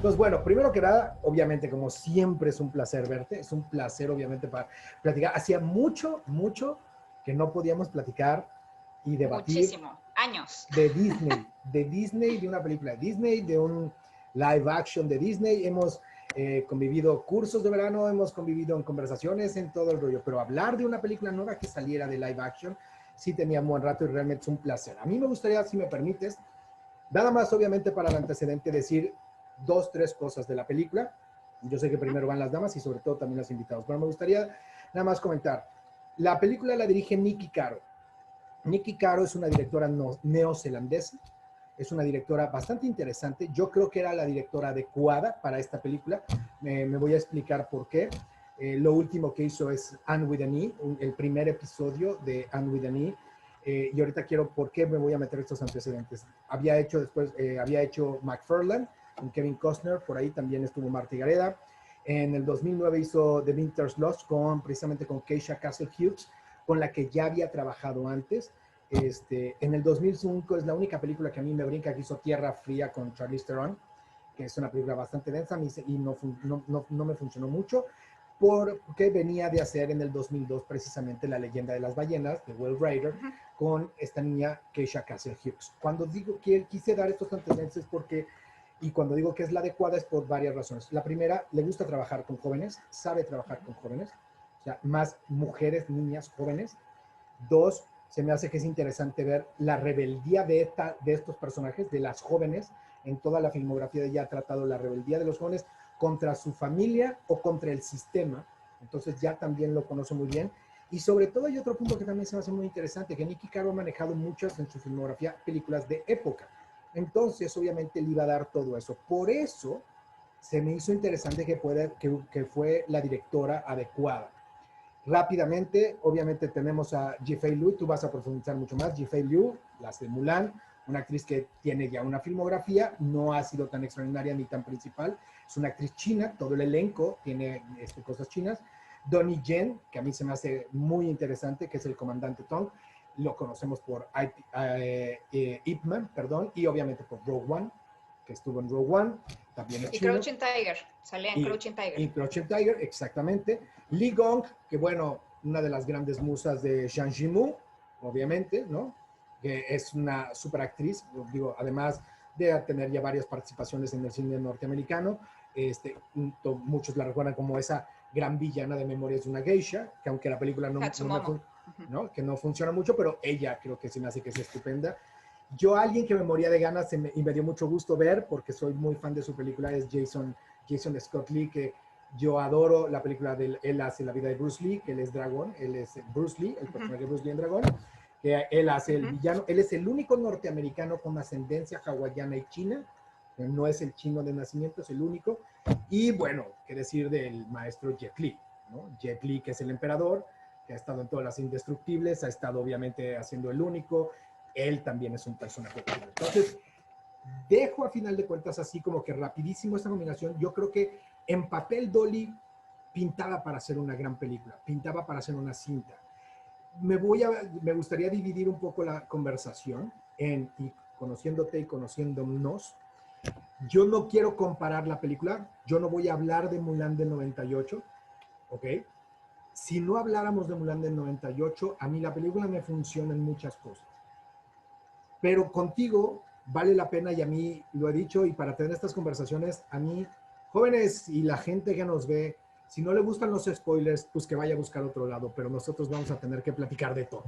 Entonces, bueno, primero que nada, obviamente, como siempre es un placer verte, es un placer, obviamente, para platicar. Hacía mucho, mucho que no podíamos platicar y debatir Muchísimo, años. de Disney, de una película de Disney, de un live action de Disney. Hemos convivido cursos de verano, hemos convivido en conversaciones, en todo el rollo, pero hablar de una película nueva que saliera de live action, sí tenía un buen rato y realmente es un placer. A mí me gustaría, si me permites, nada más obviamente para el antecedente, decir dos, tres cosas de la película. Yo sé que primero van las damas y sobre todo también los invitados, pero me gustaría nada más comentar. La película la dirige Nikki Caro. Nikki Caro es una directora neozelandesa, es una directora bastante interesante. Yo creo que era la directora adecuada para esta película. Me voy a explicar por qué. Lo último que hizo es Anne with an E, el primer episodio de Anne with an E. Y ahorita quiero, ¿por qué me voy a meter estos antecedentes? Había hecho después, había hecho McFarlane con Kevin Costner, por ahí también estuvo Marta Gareda. En el 2009 hizo The Winter's Lost precisamente con Keisha Castle Hughes, con la que ya había trabajado antes. En el 2005 es la única película que a mí me brinca, que hizo Tierra Fría con Charlize Theron, que es una película bastante densa y no me funcionó mucho, porque venía de hacer en el 2002 precisamente La leyenda de las ballenas, de Will Ryder, con esta niña Keisha Castle Hughes. Cuando digo que quise dar estos antecedentes porque, y cuando digo que es la adecuada es por varias razones. La primera, le gusta trabajar con jóvenes, sabe trabajar con jóvenes, o sea, más mujeres, niñas, jóvenes. Dos, se me hace que es interesante ver la rebeldía de estos personajes, de las jóvenes. En toda la filmografía de ella ha tratado la rebeldía de los jóvenes contra su familia o contra el sistema. Entonces ya también lo conoce muy bien. Y sobre todo hay otro punto que también se me hace muy interesante, que Nikki Caro ha manejado muchas en su filmografía películas de época. Entonces obviamente le iba a dar todo eso. Por eso se me hizo interesante que fue la directora adecuada. Rápidamente, obviamente tenemos a Jifei Liu, tú vas a profundizar mucho más. Jifei Liu, la de Mulan, una actriz que tiene ya una filmografía, no ha sido tan extraordinaria ni tan principal. Es una actriz china, todo el elenco tiene cosas chinas. Donnie Yen, que a mí se me hace muy interesante, que es el comandante Tong. Lo conocemos por Ip Man, perdón, y obviamente por Rogue One, que estuvo en Rogue One, también es Y chino. Crouching Tiger, salía en Crouching Tiger. Y Crouching Tiger, exactamente. Li Gong, que bueno, una de las grandes musas de Zhang Yimou, obviamente, ¿no? Que es una super actriz, digo, además de tener ya varias participaciones en el cine norteamericano. Muchos la recuerdan como esa gran villana de Memorias de una Geisha, que aunque la película que no funciona mucho, pero ella creo que se me hace que es estupenda. Yo, alguien que me moría de ganas y me dio mucho gusto ver, porque soy muy fan de su película, es Jason Scott Lee, que yo adoro la película de él hace la vida de Bruce Lee, que él es Dragón, él es Bruce Lee, el personaje de Bruce Lee en Dragón, que él hace el villano, él es el único norteamericano con ascendencia hawaiana y china, no es el chino de nacimiento, es el único. Y bueno, qué decir del maestro Jet Li, ¿no? Jet Li, que es el emperador, que ha estado en todas las Indestructibles, ha estado obviamente haciendo el único, él también es un personaje. Entonces, dejo a final de cuentas así como que rapidísimo esta nominación. Yo creo que en papel Dolly pintaba para hacer una gran película, pintaba para hacer una cinta. Me gustaría dividir un poco la conversación y conociéndote y conociéndonos. Yo no quiero comparar la película, yo no voy a hablar de Mulan del 98, ¿ok? Si no habláramos de Mulan del 98, a mí la película me funciona en muchas cosas. Pero contigo vale la pena, y a mí lo he dicho, y para tener estas conversaciones, a mí, jóvenes y la gente que nos ve, si no le gustan los spoilers, pues que vaya a buscar otro lado, pero nosotros vamos a tener que platicar de todo.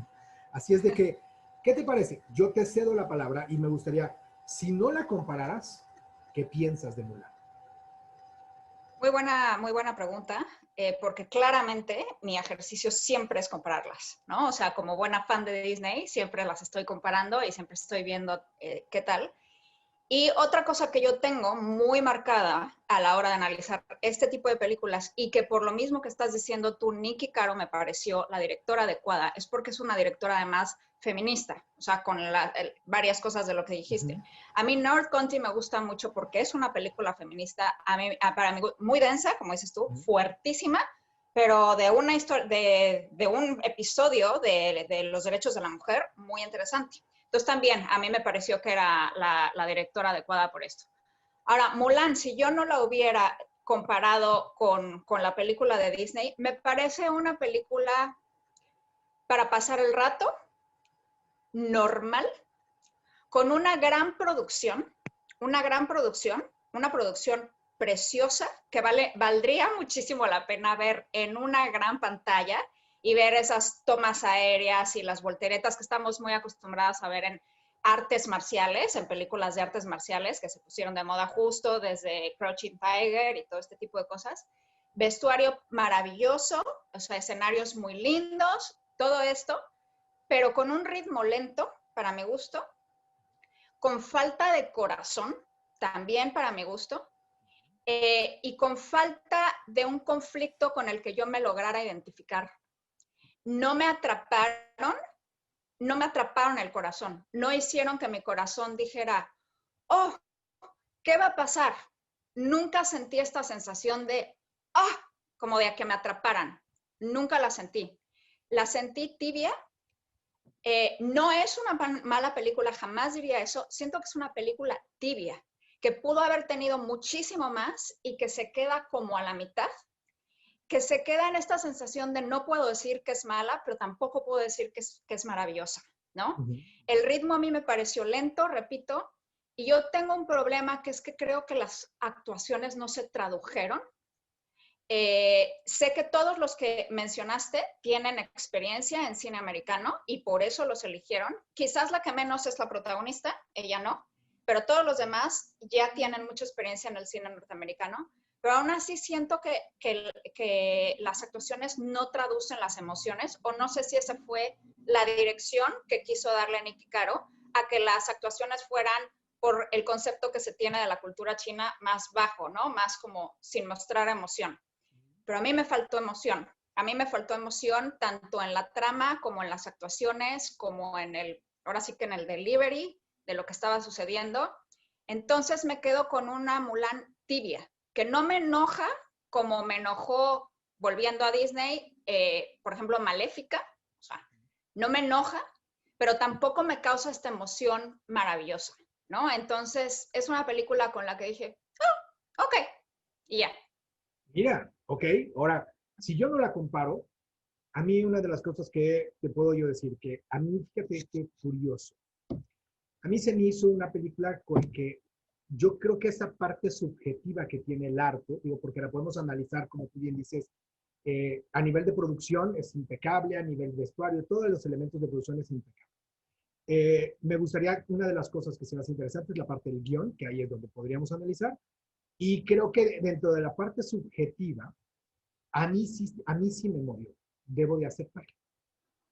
Así es de que, ¿qué te parece? Yo te cedo la palabra y me gustaría, si no la compararas, ¿qué piensas de Mulan? Muy buena pregunta, porque claramente mi ejercicio siempre es compararlas, ¿no? O sea, como buena fan de Disney, siempre las estoy comparando y siempre estoy viendo qué tal. Y otra cosa que yo tengo muy marcada a la hora de analizar este tipo de películas y que por lo mismo que estás diciendo tú, Nikki Caro me pareció la directora adecuada, es porque es una directora además feminista, o sea, con varias cosas de lo que dijiste. A mí North Country me gusta mucho porque es una película feminista, para mí muy densa, como dices tú, fuertísima, pero de una historia, de un episodio de los derechos de la mujer muy interesante. Entonces también a mí me pareció que era la directora adecuada por esto. Ahora, Mulan, si yo no la hubiera comparado con la película de Disney, me parece una película para pasar el rato, normal, con una producción preciosa que valdría muchísimo la pena ver en una gran pantalla y ver esas tomas aéreas y las volteretas que estamos muy acostumbradas a ver en artes marciales, en películas de artes marciales que se pusieron de moda justo desde Crouching Tiger y todo este tipo de cosas. Vestuario maravilloso, o sea, escenarios muy lindos, todo esto, pero con un ritmo lento, para mi gusto, con falta de corazón, también para mi gusto, y con falta de un conflicto con el que yo me lograra identificar. No me atraparon, no me atraparon el corazón, no hicieron que mi corazón dijera, oh, ¿qué va a pasar? Nunca sentí esta sensación de, ah, como de que me atraparan. Nunca la sentí. La sentí tibia. No es una mala película, jamás diría eso. Siento que es una película tibia, que pudo haber tenido muchísimo más y que se queda como a la mitad, que se queda en esta sensación de no puedo decir que es mala, pero tampoco puedo decir que es maravillosa, ¿no? Ujú. El ritmo a mí me pareció lento, repito, y yo tengo un problema que es que creo que las actuaciones no se tradujeron. Sé que todos los que mencionaste tienen experiencia en cine americano y por eso los eligieron. Quizás la que menos es la protagonista, ella no, pero todos los demás ya tienen mucha experiencia en el cine norteamericano. Pero aún así siento que las actuaciones no traducen las emociones, o no sé si esa fue la dirección que quiso darle Nicky Caro, a que las actuaciones fueran por el concepto que se tiene de la cultura china más bajo, ¿no? Más como sin mostrar emoción. Pero a mí me faltó emoción. A mí me faltó emoción tanto en la trama como en las actuaciones, como en ahora sí que en el delivery de lo que estaba sucediendo. Entonces me quedo con una Mulan tibia, que no me enoja como me enojó volviendo a Disney, por ejemplo, Maléfica. O sea, no me enoja, pero tampoco me causa esta emoción maravillosa, ¿no? Entonces es una película con la que dije, oh, ok, y ya. Mira, ok, ahora, si yo no la comparo, a mí una de las cosas que te puedo yo decir, que a mí, fíjate qué curioso, a mí se me hizo una película con que yo creo que esa parte subjetiva que tiene el arte, digo, porque la podemos analizar, como tú bien dices, a nivel de producción es impecable, a nivel de vestuario, todos los elementos de producción es impecable. Me gustaría, una de las cosas que se me hace interesante es la parte del guión, que ahí es donde podríamos analizar, y creo que dentro de la parte subjetiva, a mí sí me movió, debo de aceptar,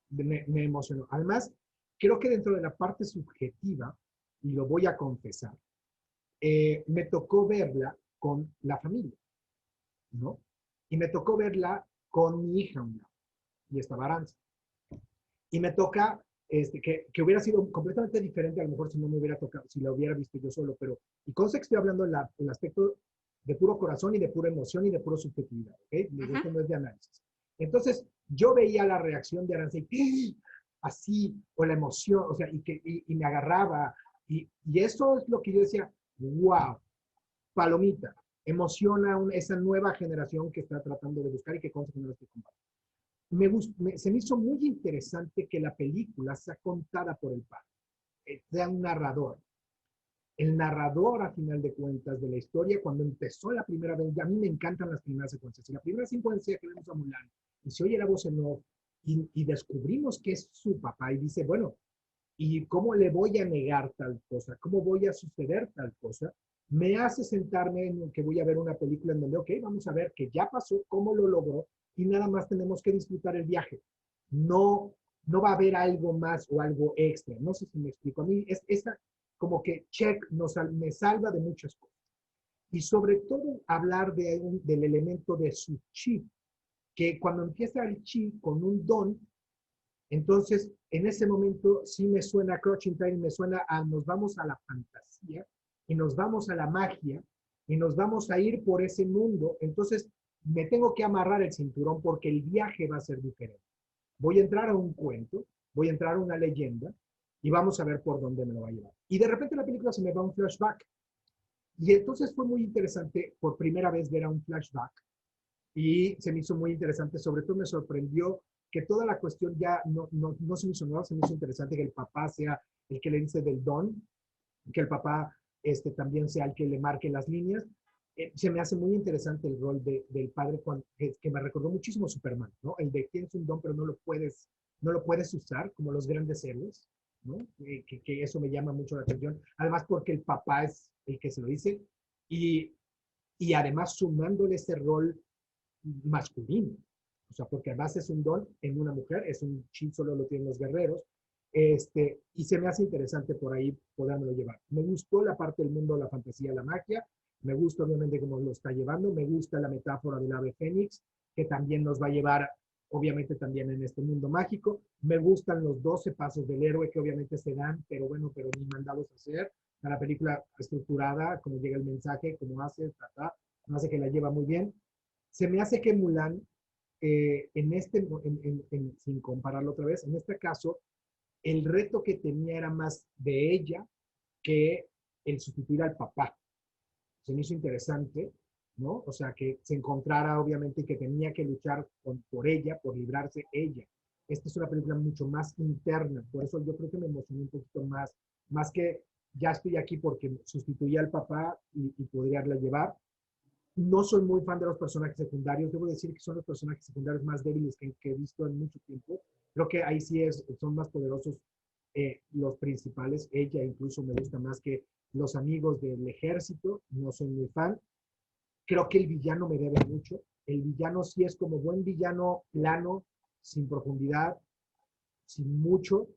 me emocionó. Además, creo que dentro de la parte subjetiva, y lo voy a confesar, me tocó verla con la familia, ¿no? Y me tocó verla con mi hija, una, y estaba Aranza. Y me toca, que hubiera sido completamente diferente, a lo mejor si no me hubiera tocado, si la hubiera visto yo solo, pero, y cosa que estoy hablando en el aspecto de puro corazón y de pura emoción y de pura subjetividad, ¿ok? Uh-huh. Esto no es de análisis. Entonces, yo veía la reacción de Aranza y así, o la emoción, o sea, y me agarraba, y eso es lo que yo decía, wow, palomita, emociona esa nueva generación que está tratando de buscar y que cosa que no lo estoy compartiendo. Se me hizo muy interesante que la película sea contada por el padre, sea un narrador. El narrador, a final de cuentas, de la historia, cuando empezó la primera vez, a mí me encantan las primeras secuencias. Y la primera secuencia que vemos a Mulan, y se oye la voz en off, y descubrimos que es su papá, y dice, bueno, ¿y cómo le voy a negar tal cosa? ¿Cómo voy a suceder tal cosa? Me hace sentarme en que voy a ver una película en donde, ok, vamos a ver que ya pasó, cómo lo logró, y nada más tenemos que disfrutar el viaje. No, no va a haber algo más o algo extra. No sé si me explico. A mí es esa como que check me salva de muchas cosas. Y sobre todo hablar del elemento de su chi, que cuando empieza el chi con un don, entonces en ese momento sí me suena Crouching Tiger, me suena a nos vamos a la fantasía y nos vamos a la magia y nos vamos a ir por ese mundo. Entonces me tengo que amarrar el cinturón porque el viaje va a ser diferente. Voy a entrar a un cuento, voy a entrar a una leyenda y vamos a ver por dónde me lo va a llevar. Y de repente la película se me va a un flashback. Y entonces fue muy interesante por primera vez ver a un flashback y se me hizo muy interesante, sobre todo me sorprendió que toda la cuestión ya no se me hizo nueva, se me hizo interesante que el papá sea el que le dice del don, que el papá también sea el que le marque las líneas. Se me hace muy interesante el rol del padre que me recordó muchísimo Superman, ¿no? El de tienes un don pero no lo puedes usar como los grandes héroes, ¿no? Que eso me llama mucho la atención. Además porque el papá es el que se lo dice y, y además sumándole ese rol masculino. O sea, porque además es un don en una mujer, es un chi, solo lo tienen los guerreros. Y se me hace interesante por ahí podérmelo llevar. Me gustó la parte del mundo, la fantasía, la magia. Me gusta obviamente cómo lo está llevando. Me gusta la metáfora del ave fénix, que también nos va a llevar, obviamente, también en este mundo mágico. Me gustan los 12 pasos del héroe, que obviamente se dan, pero bueno, pero ni mandados a hacer. La película estructurada, como llega el mensaje, cómo hace, no hace que la lleva muy bien. Se me hace que Mulan, sin compararlo otra vez, en este caso, el reto que tenía era más de ella que el sustituir al papá. Se me hizo interesante, ¿no? O sea, que se encontrara obviamente que tenía que luchar por ella, por librarse ella. Esta es una película mucho más interna, por eso yo creo que me emocioné un poquito más que ya estoy aquí porque sustituí al papá y podría llevar. No soy muy fan de los personajes secundarios. Debo decir que son los personajes secundarios más débiles que he visto en mucho tiempo. Creo que ahí sí son más poderosos los principales. Ella incluso me gusta más que los amigos del ejército. No soy muy fan. Creo que el villano me debe mucho. El villano sí es como buen villano plano, sin profundidad, sin mucho.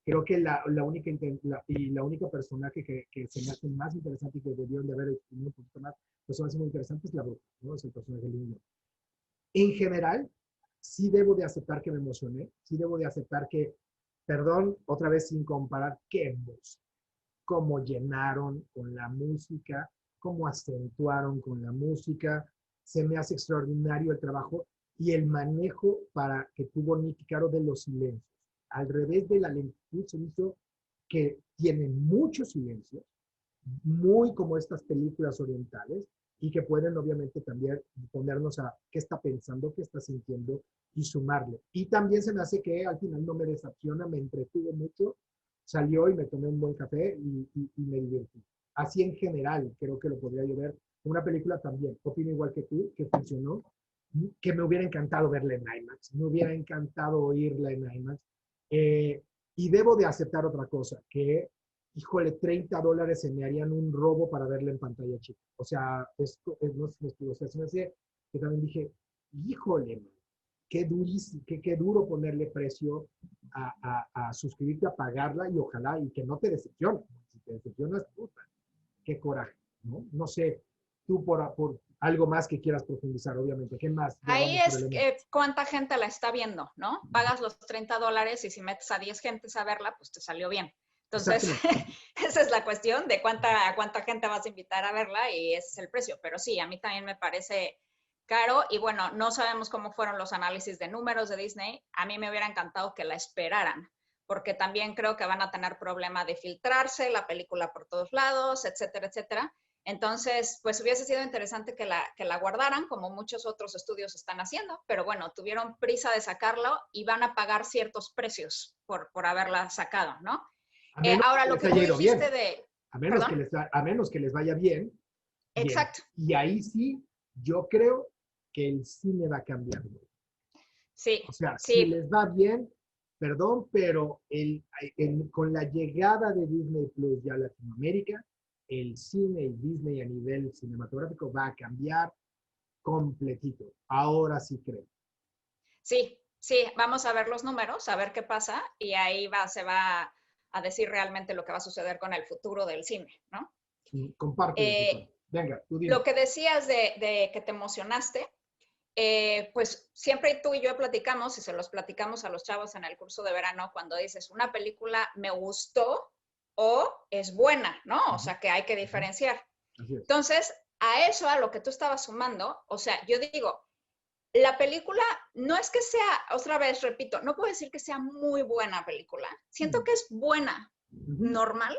Creo que la única personaje que se me hace más interesante y que debieron de haber exprimido un poquito más, pues me hace muy interesante es la bruja, ¿no? Es el personaje del niño. En general, sí debo de aceptar que me emocioné, sí debo de aceptar que, perdón, otra vez sin comparar, qué música, cómo llenaron con la música, cómo acentuaron con la música, se me hace extraordinario el trabajo y el manejo para que tuvo Nick Caro de los silencios. Al revés de la lentitud, se hizo que tiene muchos silencios, muy como estas películas orientales, y que pueden obviamente también ponernos a qué está pensando, qué está sintiendo y sumarle. Y también se me hace que al final no me decepciona, me entretuvo mucho, salió y me tomé un buen café y me divertí. Así en general, creo que lo podría yo ver. Una película también, opino igual que tú, que funcionó, que me hubiera encantado verla en IMAX, me hubiera encantado oírla en IMAX. Y debo de aceptar otra cosa, que, híjole, $30 se me harían un robo para verla en pantalla chica. O sea, esto no sé si me explico. O sea, se me hace que también dije, híjole, man, qué durísimo, qué duro ponerle precio a suscribirte, a pagarla y ojalá y que no te decepcione. Si te decepcionas, puta, qué coraje, ¿no? No sé, tú por algo más que quieras profundizar, obviamente. ¿Qué más? Ya Ahí vamos por es elementos. cuánta gente la está viendo, ¿no? Pagas los $30 y si metes a 10 gentes a verla, pues te salió bien. Entonces, Exactamente. esa es la cuestión de cuánta gente vas a invitar a verla y ese es el precio. Pero sí, a mí también me parece caro y bueno, no sabemos cómo fueron los análisis de números de Disney. A mí me hubiera encantado que la esperaran, porque también creo que van a tener problema de filtrarse la película por todos lados, etcétera, etcétera. Entonces, pues hubiese sido interesante que la guardaran, como muchos otros estudios están haciendo, pero bueno, tuvieron prisa de sacarlo y van a pagar ciertos precios por haberla sacado, ¿no? A menos Ahora, que lo les que haya tú ido bien. dijiste de, A perdón, a menos que les vaya bien, bien. exacto, Y ahí sí, yo creo que el cine va a cambiar. sí, O sea, si sí, les va bien, perdón, pero con la llegada de Disney Plus ya a Latinoamérica, el cine y Disney a nivel cinematográfico va a cambiar completito. Ahora sí creo. sí, sí, vamos a ver los números, a ver qué pasa y ahí se va a decir realmente lo que va a suceder con el futuro del cine, ¿no? Comparte de tu. Eh, Venga, tú dime. lo que decías de que te emocionaste, pues siempre tú y yo platicamos y se los platicamos a los chavos en el curso de verano cuando dices una película me gustó o es buena, ¿no? O sea que hay que diferenciar. Así es. Entonces, a eso, a lo que tú estabas sumando, o sea, yo digo, la película no es que sea, otra vez repito, no puedo decir que sea muy buena película, siento que es buena, normal,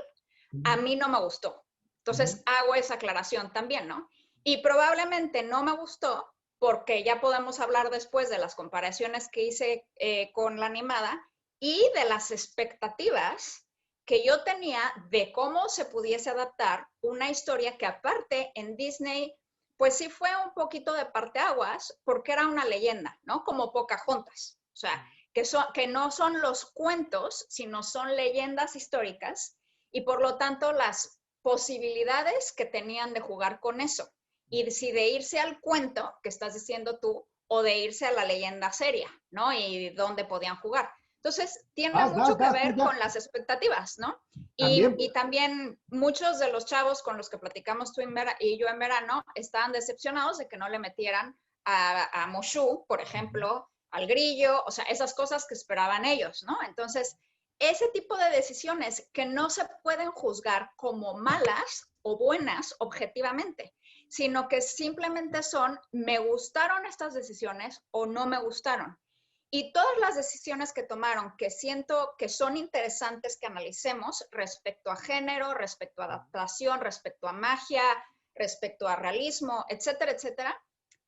a mí no me gustó. Entonces hago esa aclaración también, ¿no? Y probablemente no me gustó porque ya podemos hablar después de las comparaciones que hice con la animada y de las expectativas que yo tenía de cómo se pudiese adaptar una historia que aparte en Disney, pues sí fue un poquito de parteaguas porque era una leyenda, ¿no? Como Pocahontas. O sea, que no son los cuentos, sino son leyendas históricas y por lo tanto las posibilidades que tenían de jugar con eso. Y si de irse al cuento, que estás diciendo tú, o de irse a la leyenda seria, ¿no? Y dónde podían jugar. Entonces, tiene mucho que ver con las expectativas, ¿no? Y también muchos de los chavos con los que platicamos tú y yo en verano estaban decepcionados de que no le metieran a Mushu, por ejemplo, al grillo, o sea, esas cosas que esperaban ellos, ¿no? Entonces, ese tipo de decisiones que no se pueden juzgar como malas o buenas objetivamente, sino que simplemente son, me gustaron estas decisiones o no me gustaron. Y todas las decisiones que tomaron, que siento que son interesantes que analicemos respecto a género, respecto a adaptación, respecto a magia, respecto a realismo, etcétera, etcétera,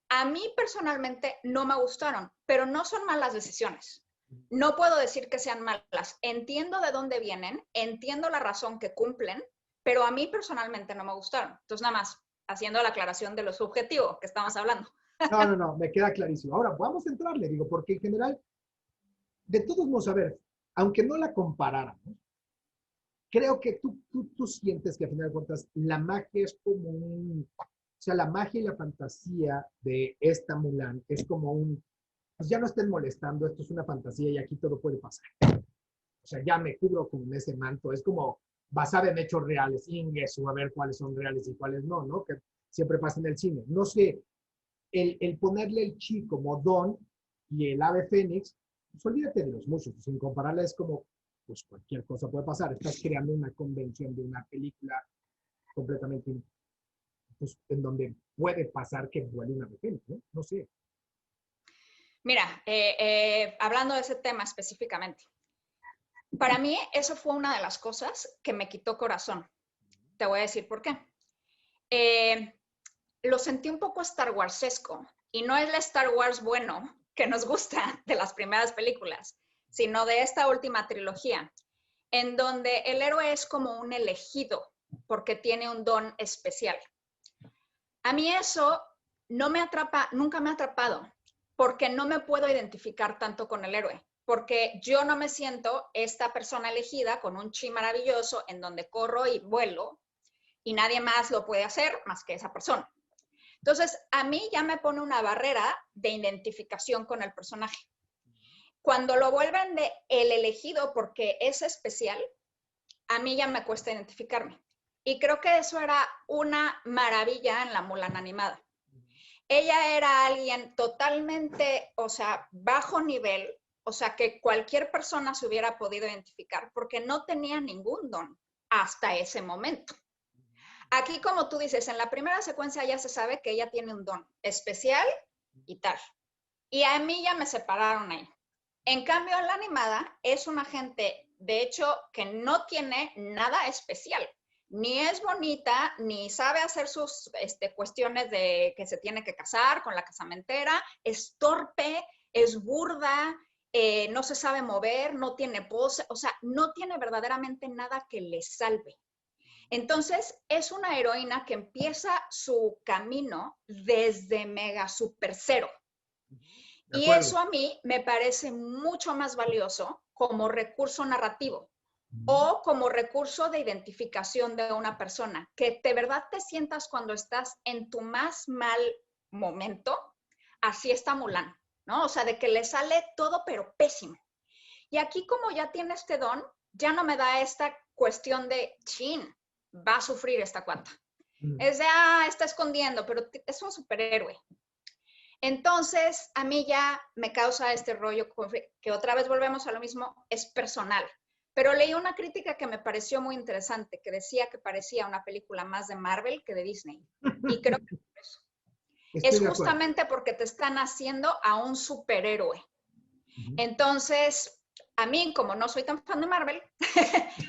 a mí personalmente no me gustaron, pero no son malas decisiones. No puedo decir que sean malas. Entiendo de dónde vienen, entiendo la razón que cumplen, pero a mí personalmente no me gustaron. Entonces, nada más haciendo la aclaración de lo subjetivo que estamos hablando. No, me queda clarísimo. Ahora, vamos a entrarle, digo, porque en general, de todos modos, a ver, aunque no la comparáramos, creo que tú sientes que a final de cuentas la magia es como o sea, la magia y la fantasía de esta Mulan es como pues ya no estén molestando, esto es una fantasía y aquí todo puede pasar. O sea, ya me cubro con ese manto, es como basada en hechos reales, a ver cuáles son reales y cuáles no, ¿no? Que siempre pasa en el cine. No sé, el ponerle el chi como Don y el ave fénix, pues olvídate de los muchos, sin compararla es como, pues cualquier cosa puede pasar, estás creando una convención de una película completamente, pues, en donde puede pasar que vuele una ave fénix, ¿no? No sé. Mira, hablando de ese tema específicamente, para mí eso fue una de las cosas que me quitó corazón. Te voy a decir por qué. Lo sentí un poco Star Warsesco, y no es el Star Wars bueno que nos gusta de las primeras películas, sino de esta última trilogía, en donde el héroe es como un elegido porque tiene un don especial. A mí eso no me atrapa, nunca me ha atrapado, porque no me puedo identificar tanto con el héroe, porque yo no me siento esta persona elegida con un chi maravilloso en donde corro y vuelo y nadie más lo puede hacer más que esa persona. Entonces, a mí ya me pone una barrera de identificación con el personaje. Cuando lo vuelven de el elegido porque es especial, a mí ya me cuesta identificarme. Y creo que eso era una maravilla en la Mulan animada. Ella era alguien totalmente, o sea, bajo nivel, o sea, que cualquier persona se hubiera podido identificar porque no tenía ningún don hasta ese momento. Aquí, como tú dices, en la primera secuencia ya se sabe que ella tiene un don especial y tal. Y a mí ya me separaron ahí. En cambio, en la animada es una gente, de hecho, que no tiene nada especial. Ni es bonita, ni sabe hacer sus cuestiones de que se tiene que casar con la casamentera. Es torpe, es burda, no se sabe mover, no tiene pose. O sea, no tiene verdaderamente nada que le salve. Entonces, es una heroína que empieza su camino desde mega super cero. Y eso a mí me parece mucho más valioso como recurso narrativo o como recurso de identificación de una persona, que de verdad te sientas cuando estás en tu más mal momento, así está Mulan, ¿no? O sea, de que le sale todo pero pésimo. Y aquí como ya tiene este don, ya no me da esta cuestión de, chin, va a sufrir esta cuata. Es de, está escondiendo, pero es un superhéroe. Entonces, a mí ya me causa este rollo que otra vez volvemos a lo mismo, es personal. Pero leí una crítica que me pareció muy interesante, que decía que parecía una película más de Marvel que de Disney. Y creo que es justamente porque te están haciendo a un superhéroe. Entonces, a mí, como no soy tan fan de Marvel,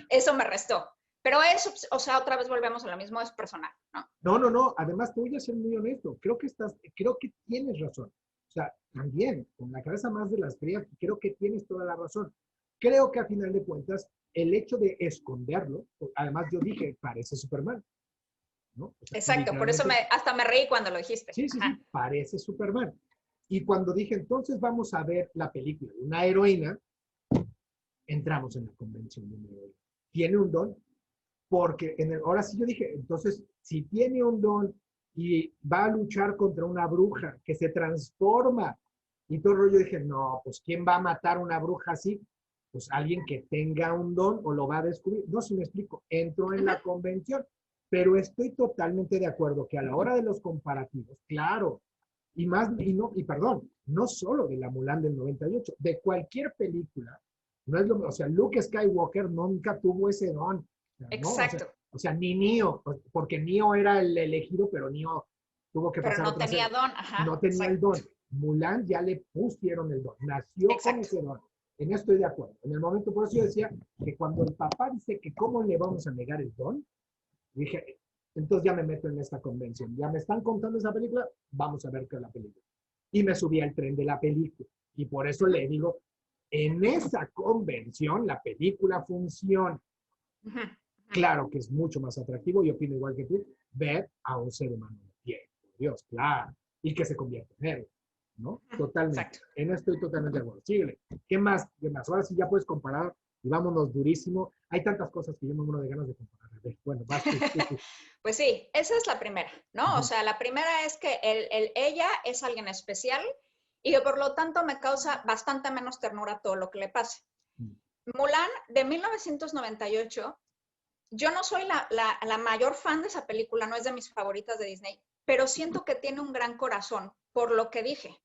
eso me restó. Pero eso, o sea, otra vez volvemos a lo mismo, es personal, ¿no? No. Además, te voy a ser muy honesto. Creo que tienes razón. O sea, también, con la cabeza más de las frías, creo que tienes toda la razón. Creo que a final de cuentas, el hecho de esconderlo, además yo dije, parece Superman, ¿no? O sea, Exacto, por eso literalmente, hasta me reí cuando lo dijiste. sí, Ajá. parece Superman. Y cuando dije, entonces vamos a ver la película de una heroína, entramos en la convención de una heroína. ¿Tiene un don? Porque ahora sí yo dije, entonces, si tiene un don y va a luchar contra una bruja que se transforma y todo el rollo, dije, no, pues ¿quién va a matar a una bruja así? Pues alguien que tenga un don o lo va a descubrir. No sé si me explico, entro en la convención, pero estoy totalmente de acuerdo que a la hora de los comparativos, claro, y más, y perdón, no solo de la Mulan del 98, de cualquier película, no es lo, o sea, Luke Skywalker nunca tuvo ese don, no, Exacto, o sea, ni Neo, porque Neo era el elegido, pero Neo tuvo que pero pasar no otra tenía serie. don, ajá, No tenía el exacto, don. Mulan ya le pusieron el don, nació con exacto. ese don. En esto estoy de acuerdo. En el momento, por eso yo decía que cuando el papá dice que cómo le vamos a negar el don, dije, entonces ya me meto en esta convención. Ya me están contando esa película, vamos a ver qué es la película. Y me subí al tren de la película. Y por eso le digo, en esa convención la película funciona. Claro que es mucho más atractivo, y opino igual que tú, ver a un ser humano de pie, por Dios, claro, y que se convierte en héroe, ¿no? Totalmente. Exacto. En esto estoy totalmente de acuerdo. Síguele. ¿Qué más? ¿Qué más? Ahora sí ya puedes comparar y vámonos durísimo. Hay tantas cosas que yo me muero de ganas de comparar. Bueno, vas tú. Pues sí, esa es la primera, ¿no? O Ujú. sea, la primera es que ella es alguien especial y que por lo tanto me causa bastante menos ternura todo lo que le pase. Mulan de 1998, yo no soy la mayor fan de esa película, no es de mis favoritas de Disney, pero siento que tiene un gran corazón por lo que dije.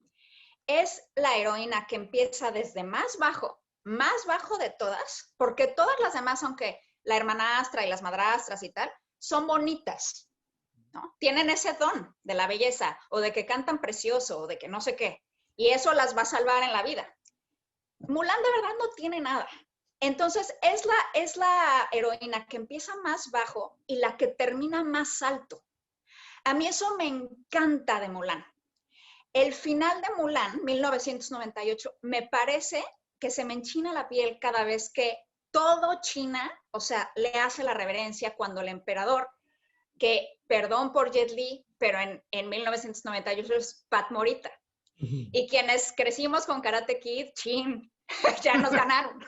Es la heroína que empieza desde más bajo de todas, porque todas las demás, aunque la hermanastra y las madrastras y tal, son bonitas, ¿no? Tienen ese don de la belleza o de que cantan precioso o de que no sé qué. Y eso las va a salvar en la vida. Mulan de verdad no tiene nada. Entonces es la heroína que empieza más bajo y la que termina más alto. A mí eso me encanta de Mulan. El final de Mulan, 1998, me parece que se me enchina la piel cada vez que todo China, o sea, le hace la reverencia cuando el emperador, que perdón por Jet Li, pero en 1998 es Pat Morita. Y quienes crecimos con Karate Kid, chin, ya nos ganaron,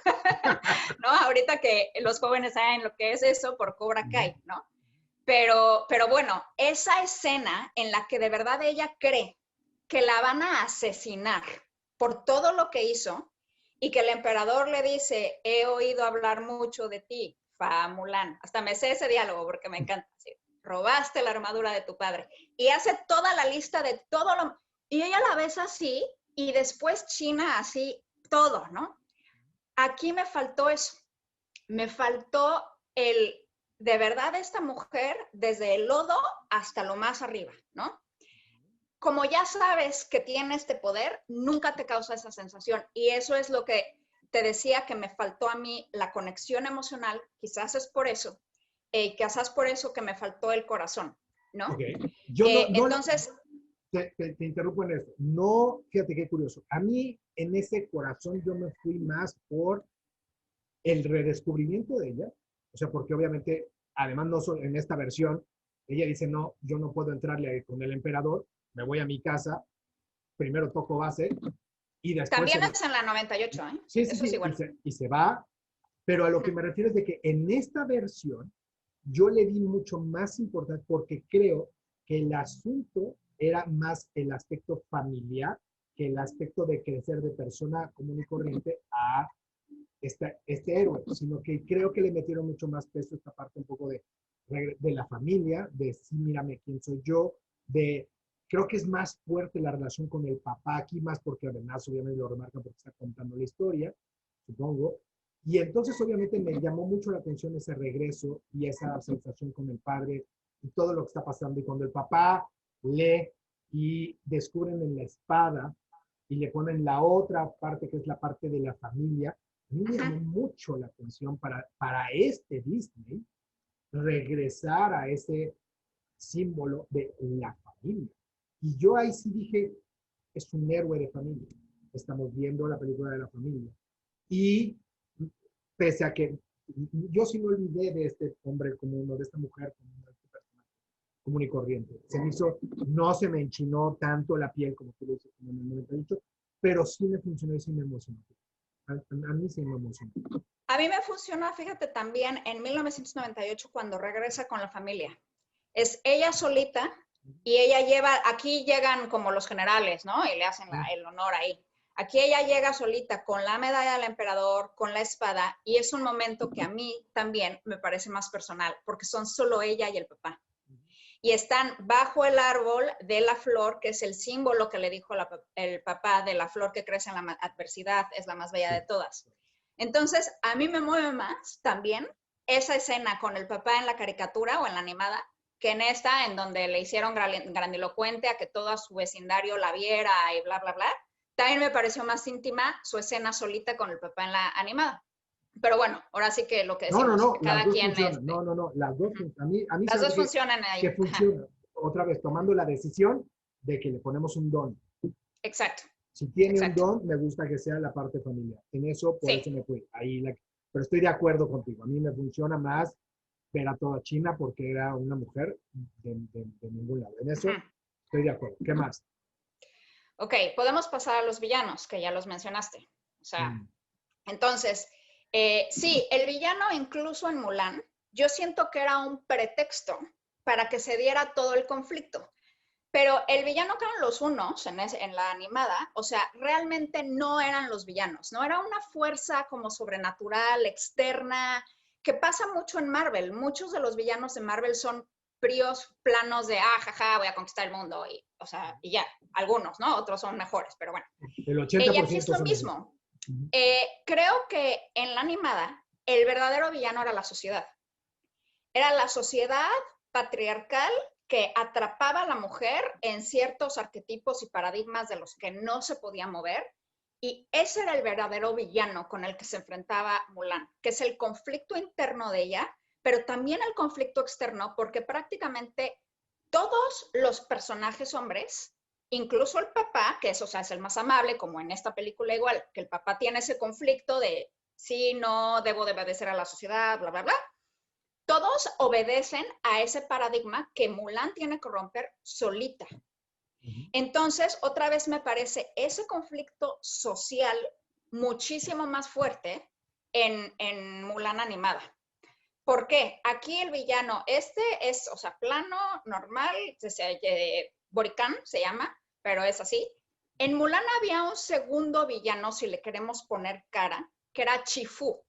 ¿no? Ahorita que los jóvenes saben lo que es eso por Cobra Kai, ¿no? Pero bueno, esa escena en la que de verdad ella cree que la van a asesinar por todo lo que hizo y que el emperador le dice, he oído hablar mucho de ti, Fa Mulan. Hasta me sé ese diálogo porque me encanta. ¿Sí? Robaste la armadura de tu padre. Y hace toda la lista de todo lo... Y ella la ves así y después China así, todo, ¿no? Aquí me faltó eso. Me faltó el, de verdad, esta mujer, desde el lodo hasta lo más arriba, ¿no? Como ya sabes que tiene este poder, nunca te causa esa sensación. Y eso es lo que te decía que me faltó a mí, la conexión emocional, quizás es por eso, quizás por eso que me faltó el corazón, ¿no? Ok. Yo no, Entonces, te interrumpo en esto. No, fíjate qué curioso. A mí, en ese corazón, yo me fui más por el redescubrimiento de ella. O sea, porque obviamente, además, no solo en esta versión, ella dice, no, yo no puedo entrarle con el emperador, me voy a mi casa, primero toco base y después también se... es en la 98, ¿eh? Eso es Sí, igual. y se va, pero a lo que me refiero es de que en esta versión yo le di mucho más importancia porque creo que el asunto era más el aspecto familiar que el aspecto de crecer de persona común y corriente a este héroe, sino que creo que le metieron mucho más peso esta parte un poco de la familia, de sí, mírame quién soy yo, de creo que es más fuerte la relación con el papá aquí, más porque además obviamente lo remarca porque está contando la historia, supongo. Y entonces obviamente me llamó mucho la atención ese regreso y esa sensación con el padre y todo lo que está pasando. Y cuando el papá lee y descubren en la espada y le ponen la otra parte que es la parte de la familia, a mí me llamó mucho la atención para este Disney regresar a ese símbolo de la familia. Y yo ahí sí dije, es un héroe de familia. Estamos viendo la película de la familia. Y pese a que yo sí me olvidé de este hombre común o de esta mujer común, de este personaje común y corriente. Se me hizo, no se me enchinó tanto la piel como tú lo dices, como en el 98, pero sí me funcionó y sí me emocionó. A mí sí me emocionó. A mí me funciona, fíjate, también en 1998 cuando regresa con la familia. Es ella solita y ella lleva, aquí llegan como los generales, ¿no? Y le hacen el honor ahí. Aquí ella llega solita con la medalla del emperador, con la espada, y es un momento que a mí también me parece más personal, porque son solo ella y el papá. Y están bajo el árbol de la flor, que es el símbolo que le dijo el papá de la flor que crece en la adversidad, es la más bella de todas. Entonces, a mí me mueve más también esa escena con el papá en la caricatura o en la animada, que en esta, en donde le hicieron grandilocuente a que todo su vecindario la viera y bla, bla, bla. También me pareció más íntima su escena solita con el papá en la animada. Pero bueno, ahora sí que lo que decimos, No, que las cada dos quien... funcionan. No, las dos funcionan. A mí Las sabe dos funcionan que ahí. Ajá. funciona. Otra vez, tomando la decisión de que le ponemos un don. Exacto, Si tiene un exacto. don, me gusta que sea la parte familiar. En eso, por eso Sí. me fui. Pero estoy de acuerdo contigo. A mí me funciona más ver a toda China porque era una mujer de ningún lado. En eso Ujú. estoy de acuerdo. ¿Qué más? Ok, podemos pasar a los villanos, que ya los mencionaste. O sea, Mm. entonces, sí, el villano incluso en Mulan, yo siento que era un pretexto para que se diera todo el conflicto. Pero el villano que eran los unos en la animada, o sea, realmente no eran los villanos, no era una fuerza como sobrenatural, externa, que pasa mucho en Marvel. Muchos de los villanos de Marvel son fríos planos de, ah, jaja, voy a conquistar el mundo, y, o sea, y ya, algunos, ¿no? Otros son mejores, pero bueno. El Y aquí es 80% lo son así. mismo. Creo que en la animada, el verdadero villano era la sociedad. Era la sociedad patriarcal que atrapaba a la mujer en ciertos arquetipos y paradigmas de los que no se podía mover. Y ese era el verdadero villano con el que se enfrentaba Mulan, que es el conflicto interno de ella, pero también el conflicto externo, porque prácticamente todos los personajes hombres, incluso el papá, que es, o sea, es el más amable, como en esta película igual, que el papá tiene ese conflicto de sí, no, debo de obedecer a la sociedad, bla, bla, bla, todos obedecen a ese paradigma que Mulan tiene que romper solita. Entonces, otra vez me parece ese conflicto social muchísimo más fuerte en Mulan animada. ¿Por qué? Aquí el villano, este es, o sea, plano, normal, Boricán se llama, pero es así. En Mulan había un segundo villano, si le queremos poner cara, que era Chifu,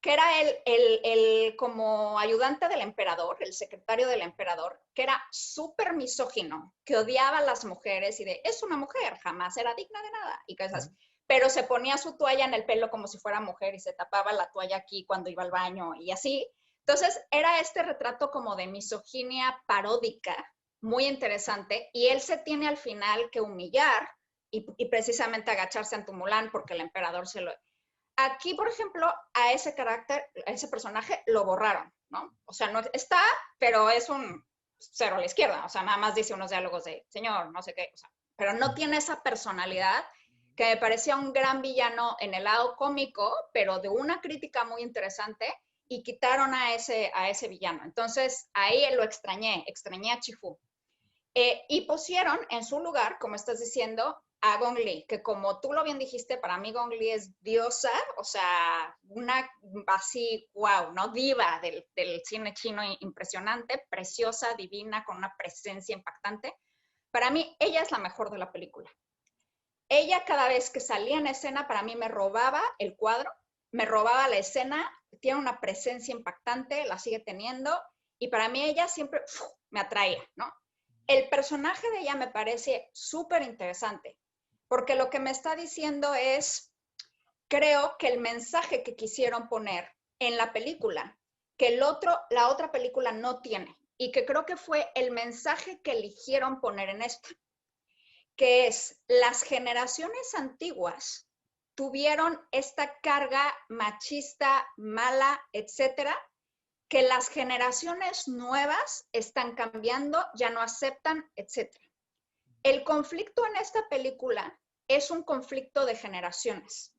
que era el como ayudante del emperador, el secretario del emperador, que era súper misógino, que odiaba a las mujeres y de, es una mujer, jamás era digna de nada, y cosas así. Pero se ponía su toalla en el pelo como si fuera mujer y se tapaba la toalla aquí cuando iba al baño y así. Entonces, era este retrato como de misoginia paródica, muy interesante, y él se tiene al final que humillar y precisamente agacharse ante Mulan porque el emperador se lo... Aquí, por ejemplo, a ese carácter, a ese personaje, lo borraron, ¿no? O sea, no está, pero es un cero a la izquierda. O sea, nada más dice unos diálogos de señor, no sé qué. O sea, pero no tiene esa personalidad que me parecía un gran villano en el lado cómico, pero de una crítica muy interesante, y quitaron a ese villano. Entonces, ahí lo extrañé a Chifu. Y pusieron en su lugar, como estás diciendo, a Gong Li, que como tú lo bien dijiste, para mí Gong Li es diosa, o sea, una así, wow, ¿no? Diva del cine chino impresionante, preciosa, divina, con una presencia impactante. Para mí, ella es la mejor de la película. Ella cada vez que salía en escena, para mí me robaba el cuadro, me robaba la escena, tiene una presencia impactante, la sigue teniendo, y para mí ella siempre me atraía, ¿no? El personaje de ella me parece súper interesante, porque lo que me está diciendo es, creo que el mensaje que quisieron poner en la película, que la otra película no tiene, y que creo que fue el mensaje que eligieron poner en esta, que es las generaciones antiguas tuvieron esta carga machista, mala, etcétera, que las generaciones nuevas están cambiando, ya no aceptan, etc. El conflicto en esta película es un conflicto de generaciones.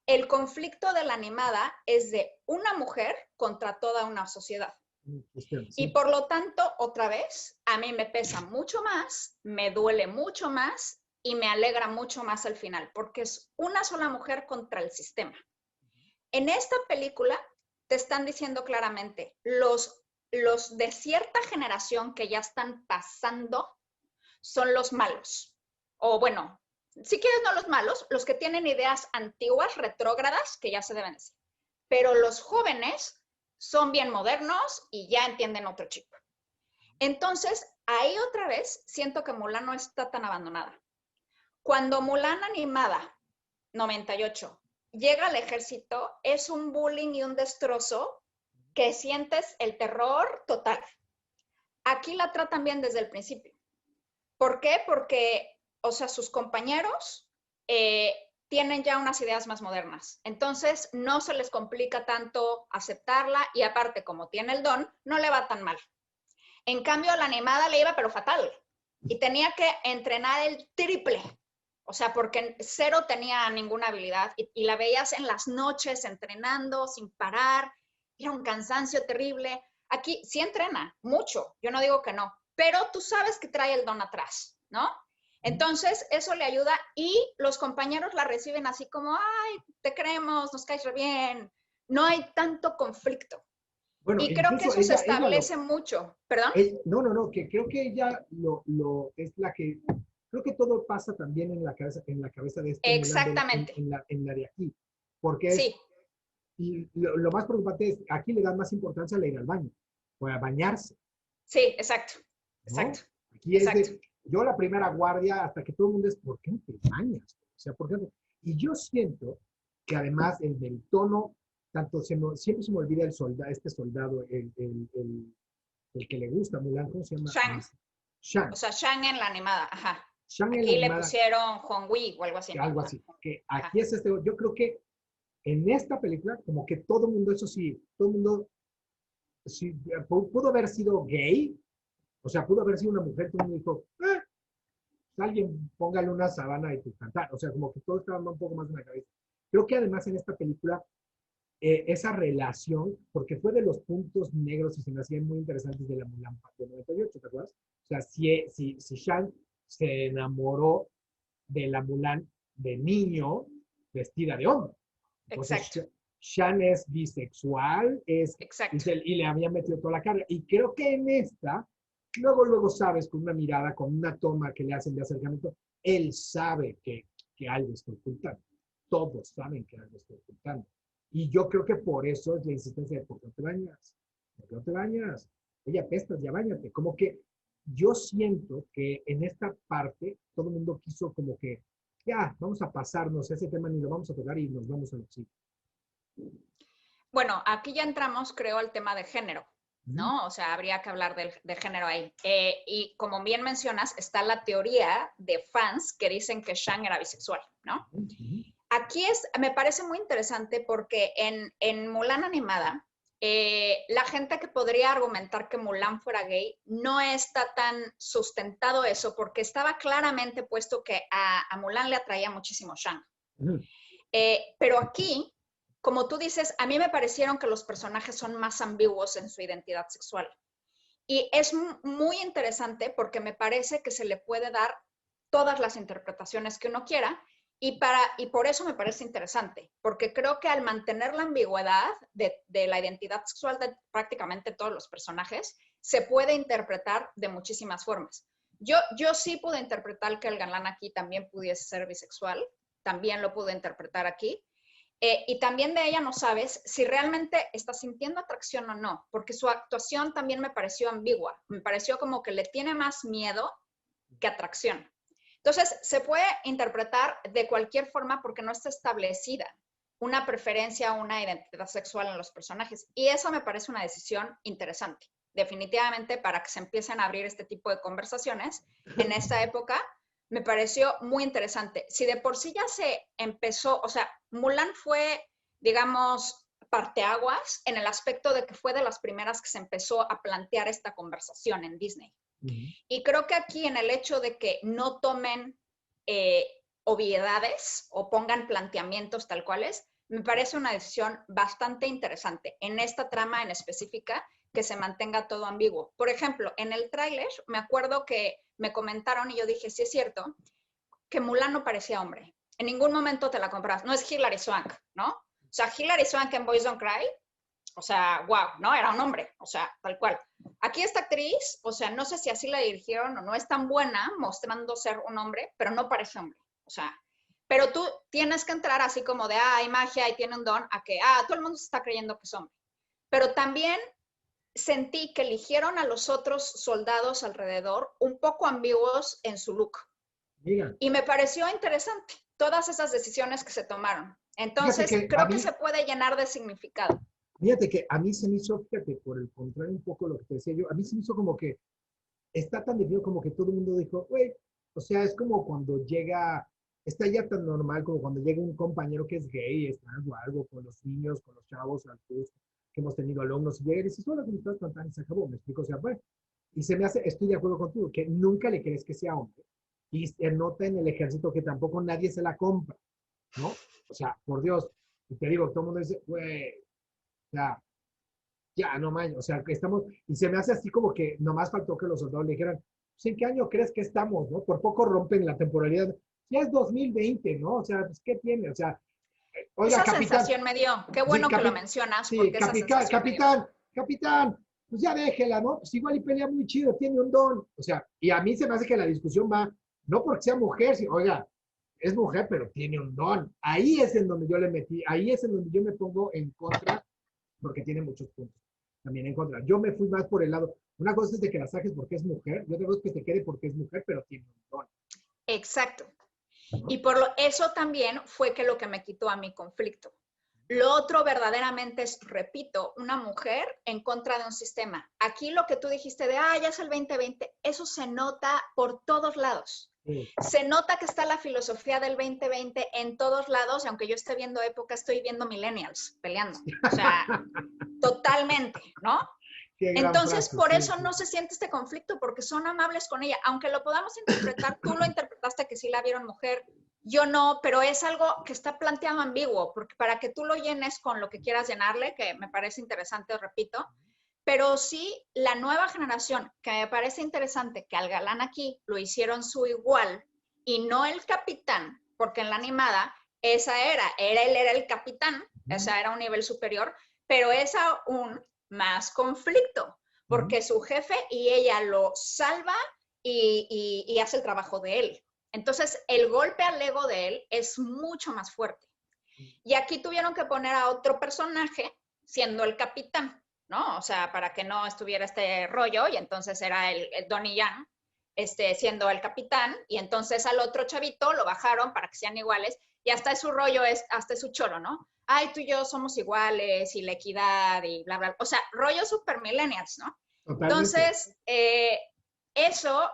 El conflicto de la animada es de una mujer contra toda una sociedad. Y por lo tanto, otra vez, a mí me pesa mucho más, me duele mucho más y me alegra mucho más al final, porque es una sola mujer contra el sistema. En esta película te están diciendo claramente, los de cierta generación que ya están pasando son los malos. O bueno, si quieres no los malos, los que tienen ideas antiguas, retrógradas, que ya se deben decir. Pero los jóvenes son bien modernos y ya entienden otro chip. Entonces, ahí otra vez siento que Mulan no está tan abandonada. Cuando Mulan animada, 98, llega al ejército, es un bullying y un destrozo que sientes el terror total. Aquí la tratan bien desde el principio. ¿Por qué? Porque, o sea, sus compañeros tienen ya unas ideas más modernas. Entonces, no se les complica tanto aceptarla y aparte, como tiene el don, no le va tan mal. En cambio, a la animada le iba pero fatal y tenía que entrenar el triple. O sea, porque cero tenía ninguna habilidad y la veías en las noches entrenando sin parar. Era un cansancio terrible. Aquí sí entrena mucho, yo no digo que no, pero tú sabes que trae el don atrás, ¿no? Entonces, eso le ayuda y los compañeros la reciben así como, ay, te queremos, nos caes re bien. No hay tanto conflicto. Bueno, y creo que eso se establece mucho. ¿Perdón? No, que creo que ella es la que, creo que todo pasa también en la cabeza de este Exactamente. Mulan, en la de aquí. Porque es, sí. Y lo más preocupante es, aquí le dan más importancia a ir al baño, o a bañarse. Sí, exacto, ¿no? exacto. Aquí es exacto. yo la primera guardia, hasta que todo el mundo es, ¿por qué no te bañas? O sea, ¿por qué no? Y yo siento que además el tono, siempre se me olvida este soldado, el que le gusta, Mulan, ¿cómo se llama? Shang. Shang. O sea, Shang en la animada, ajá. Shang aquí en la le animada, pusieron Honghui o algo así. Algo así. Que aquí es yo creo que en esta película, como que todo el mundo, eso sí, todo el mundo sí, pudo haber sido gay, o sea, pudo haber sido una mujer, todo el mundo dijo, alguien póngale una sabana y pues cantar, o sea, como que todo estaba un poco más en la cabeza. Creo que además en esta película, esa relación, porque fue de los puntos negros y se me hacían muy interesantes de la Mulan de 98, ¿te acuerdas? O sea, si Shang se enamoró de la Mulan de niño vestida de hombre. Entonces, exacto. Shang es bisexual, exacto. y le había metido toda la carga. Y creo que en esta, luego sabes, con una mirada, con una toma que le hacen de acercamiento, él sabe que algo está ocultando. Todos saben que algo está ocultando. Y yo creo que por eso es la insistencia de, ¿por qué no te bañas? ¿Por qué no te bañas? Oye, apestas, ya bañate. Como que yo siento que en esta parte todo el mundo quiso como que, ya, vamos a pasarnos, ese tema ni lo vamos a tocar y nos vamos a los chicos. Bueno, aquí ya entramos, creo, al tema de género, ¿no? O sea, habría que hablar de género ahí. Y como bien mencionas, está la teoría de fans que dicen que Shang era bisexual, ¿no? Aquí me parece muy interesante porque en Mulan animada, la gente que podría argumentar que Mulan fuera gay no está tan sustentado eso porque estaba claramente puesto que a Mulan le atraía muchísimo Shang. Pero aquí, como tú dices, a mí me parecieron que los personajes son más ambiguos en su identidad sexual. Y es muy interesante porque me parece que se le puede dar todas las interpretaciones que uno quiera y por eso me parece interesante, porque creo que al mantener la ambigüedad de la identidad sexual de prácticamente todos los personajes, se puede interpretar de muchísimas formas. Yo sí pude interpretar que el galán aquí también pudiese ser bisexual, también lo pude interpretar aquí. Y también de ella no sabes si realmente está sintiendo atracción o no, porque su actuación también me pareció ambigua, me pareció como que le tiene más miedo que atracción. Entonces, se puede interpretar de cualquier forma porque no está establecida una preferencia o una identidad sexual en los personajes. Y eso me parece una decisión interesante, definitivamente, para que se empiecen a abrir este tipo de conversaciones en esta época. Me pareció muy interesante. Si de por sí ya se empezó, o sea, Mulan fue, digamos, parteaguas en el aspecto de que fue de las primeras que se empezó a plantear esta conversación en Disney. Y creo que aquí en el hecho de que no tomen obviedades o pongan planteamientos tal cuales, me parece una decisión bastante interesante en esta trama en específica, que se mantenga todo ambiguo. Por ejemplo, en el tráiler me acuerdo que me comentaron y yo dije, sí es cierto, que Mulan no parecía hombre. En ningún momento te la compras. No es Hilary Swank, ¿no? O sea, Hilary Swank en Boys Don't Cry, o sea, wow, ¿no? Era un hombre, o sea, tal cual. Aquí esta actriz, o sea, no sé si así la dirigieron o no, es tan buena mostrando ser un hombre, pero no parece hombre. O sea, pero tú tienes que entrar así como de, hay magia y tiene un don, a que, todo el mundo se está creyendo que es hombre. Pero también sentí que eligieron a los otros soldados alrededor un poco ambiguos en su look. Mira. Y me pareció interesante todas esas decisiones que se tomaron. Entonces, creo que se puede llenar de significado. Fíjate que a mí se me hizo, fíjate, por el contrario un poco lo que te decía yo, a mí se me hizo como que está tan definido como que todo el mundo dijo, güey, o sea, es como cuando llega, está ya tan normal como cuando llega un compañero que es gay, es trans o algo, con los niños, con los chavos, al curso, que hemos tenido alumnos, y llega y dices, hola, ¿cómo estás? Y se acabó, me explico, o sea, bueno, y se me hace, estoy de acuerdo contigo, que nunca le crees que sea hombre, y se nota en el ejército que tampoco nadie se la compra, ¿no? O sea, por Dios, y te digo, todo el mundo dice, güey, o sea, ya, no manches, o sea, que estamos, y se me hace así como que nomás faltó que los soldados le dijeran, pues, ¿en qué año crees que estamos, no? Por poco rompen la temporalidad. Ya es 2020, ¿no? O sea, pues, ¿qué tiene? O sea, oiga, esa capitán. sensación me dio, qué bueno Sí, que lo mencionas, sí, porque esa sensación capitán, pues ya déjela, ¿no? Pues igual y pelea muy chido, tiene un don. O sea, y a mí se me hace que la discusión va, no porque sea mujer, sino, oiga, es mujer, pero tiene un don. Ahí es en donde yo le metí, ahí es en donde yo me pongo en contra, porque tiene muchos puntos también en contra. Yo me fui más por el lado, una cosa es de que la saques porque es mujer, y otra cosa es que te quede porque es mujer, pero tiene un don. Exacto. Y eso también fue que lo que me quitó a mi conflicto. Lo otro verdaderamente es, repito, una mujer en contra de un sistema. Aquí lo que tú dijiste de, ya es el 2020, eso se nota por todos lados. Sí. Se nota que está la filosofía del 2020 en todos lados, y aunque yo esté viendo época, estoy viendo millennials peleando. O sea, totalmente, ¿no? Entonces, por eso no se siente este conflicto, porque son amables con ella. Aunque lo podamos interpretar, tú lo interpretaste que sí la vieron mujer, yo no, pero es algo que está planteado ambiguo, porque para que tú lo llenes con lo que quieras llenarle, que me parece interesante, repito, pero sí la nueva generación, que me parece interesante que al galán aquí lo hicieron su igual y no el capitán, porque en la animada él era el capitán, esa era un nivel superior, pero es aún más conflicto, porque su jefe y ella lo salva y hace el trabajo de él. Entonces, el golpe al ego de él es mucho más fuerte. Y aquí tuvieron que poner a otro personaje siendo el capitán, ¿no? O sea, para que no estuviera este rollo, y entonces era el Donnie Yen, siendo el capitán, y entonces al otro chavito lo bajaron para que sean iguales, y hasta su rollo hasta su choro, ¿no? Ay, tú y yo somos iguales, y la equidad, y bla, bla. O sea, rollo super millennials, ¿no? Totalmente. Entonces, eso...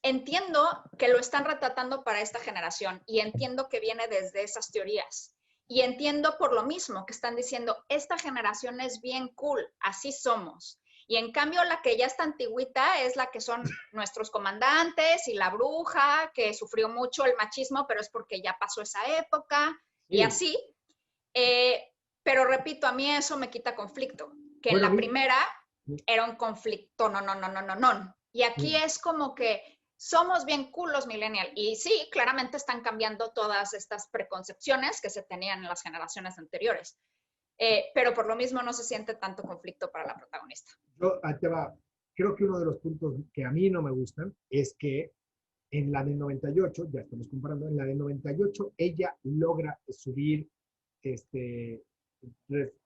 entiendo que lo están retratando para esta generación y entiendo que viene desde esas teorías. Y entiendo por lo mismo que están diciendo, esta generación es bien cool, así somos. Y en cambio la que ya está antigüita es la que son nuestros comandantes y la bruja, que sufrió mucho el machismo, pero es porque ya pasó esa época, sí. Y así. Pero repito, a mí eso me quita conflicto, que bueno, en la primera era un conflicto, no. Y aquí es como que somos bien cool los millennials. Y sí, claramente están cambiando todas estas preconcepciones que se tenían en las generaciones anteriores. Pero por lo mismo no se siente tanto conflicto para la protagonista. Creo que uno de los puntos que a mí no me gustan es que en la de 98, ya estamos comparando, en la de 98 ella logra subir, ¿te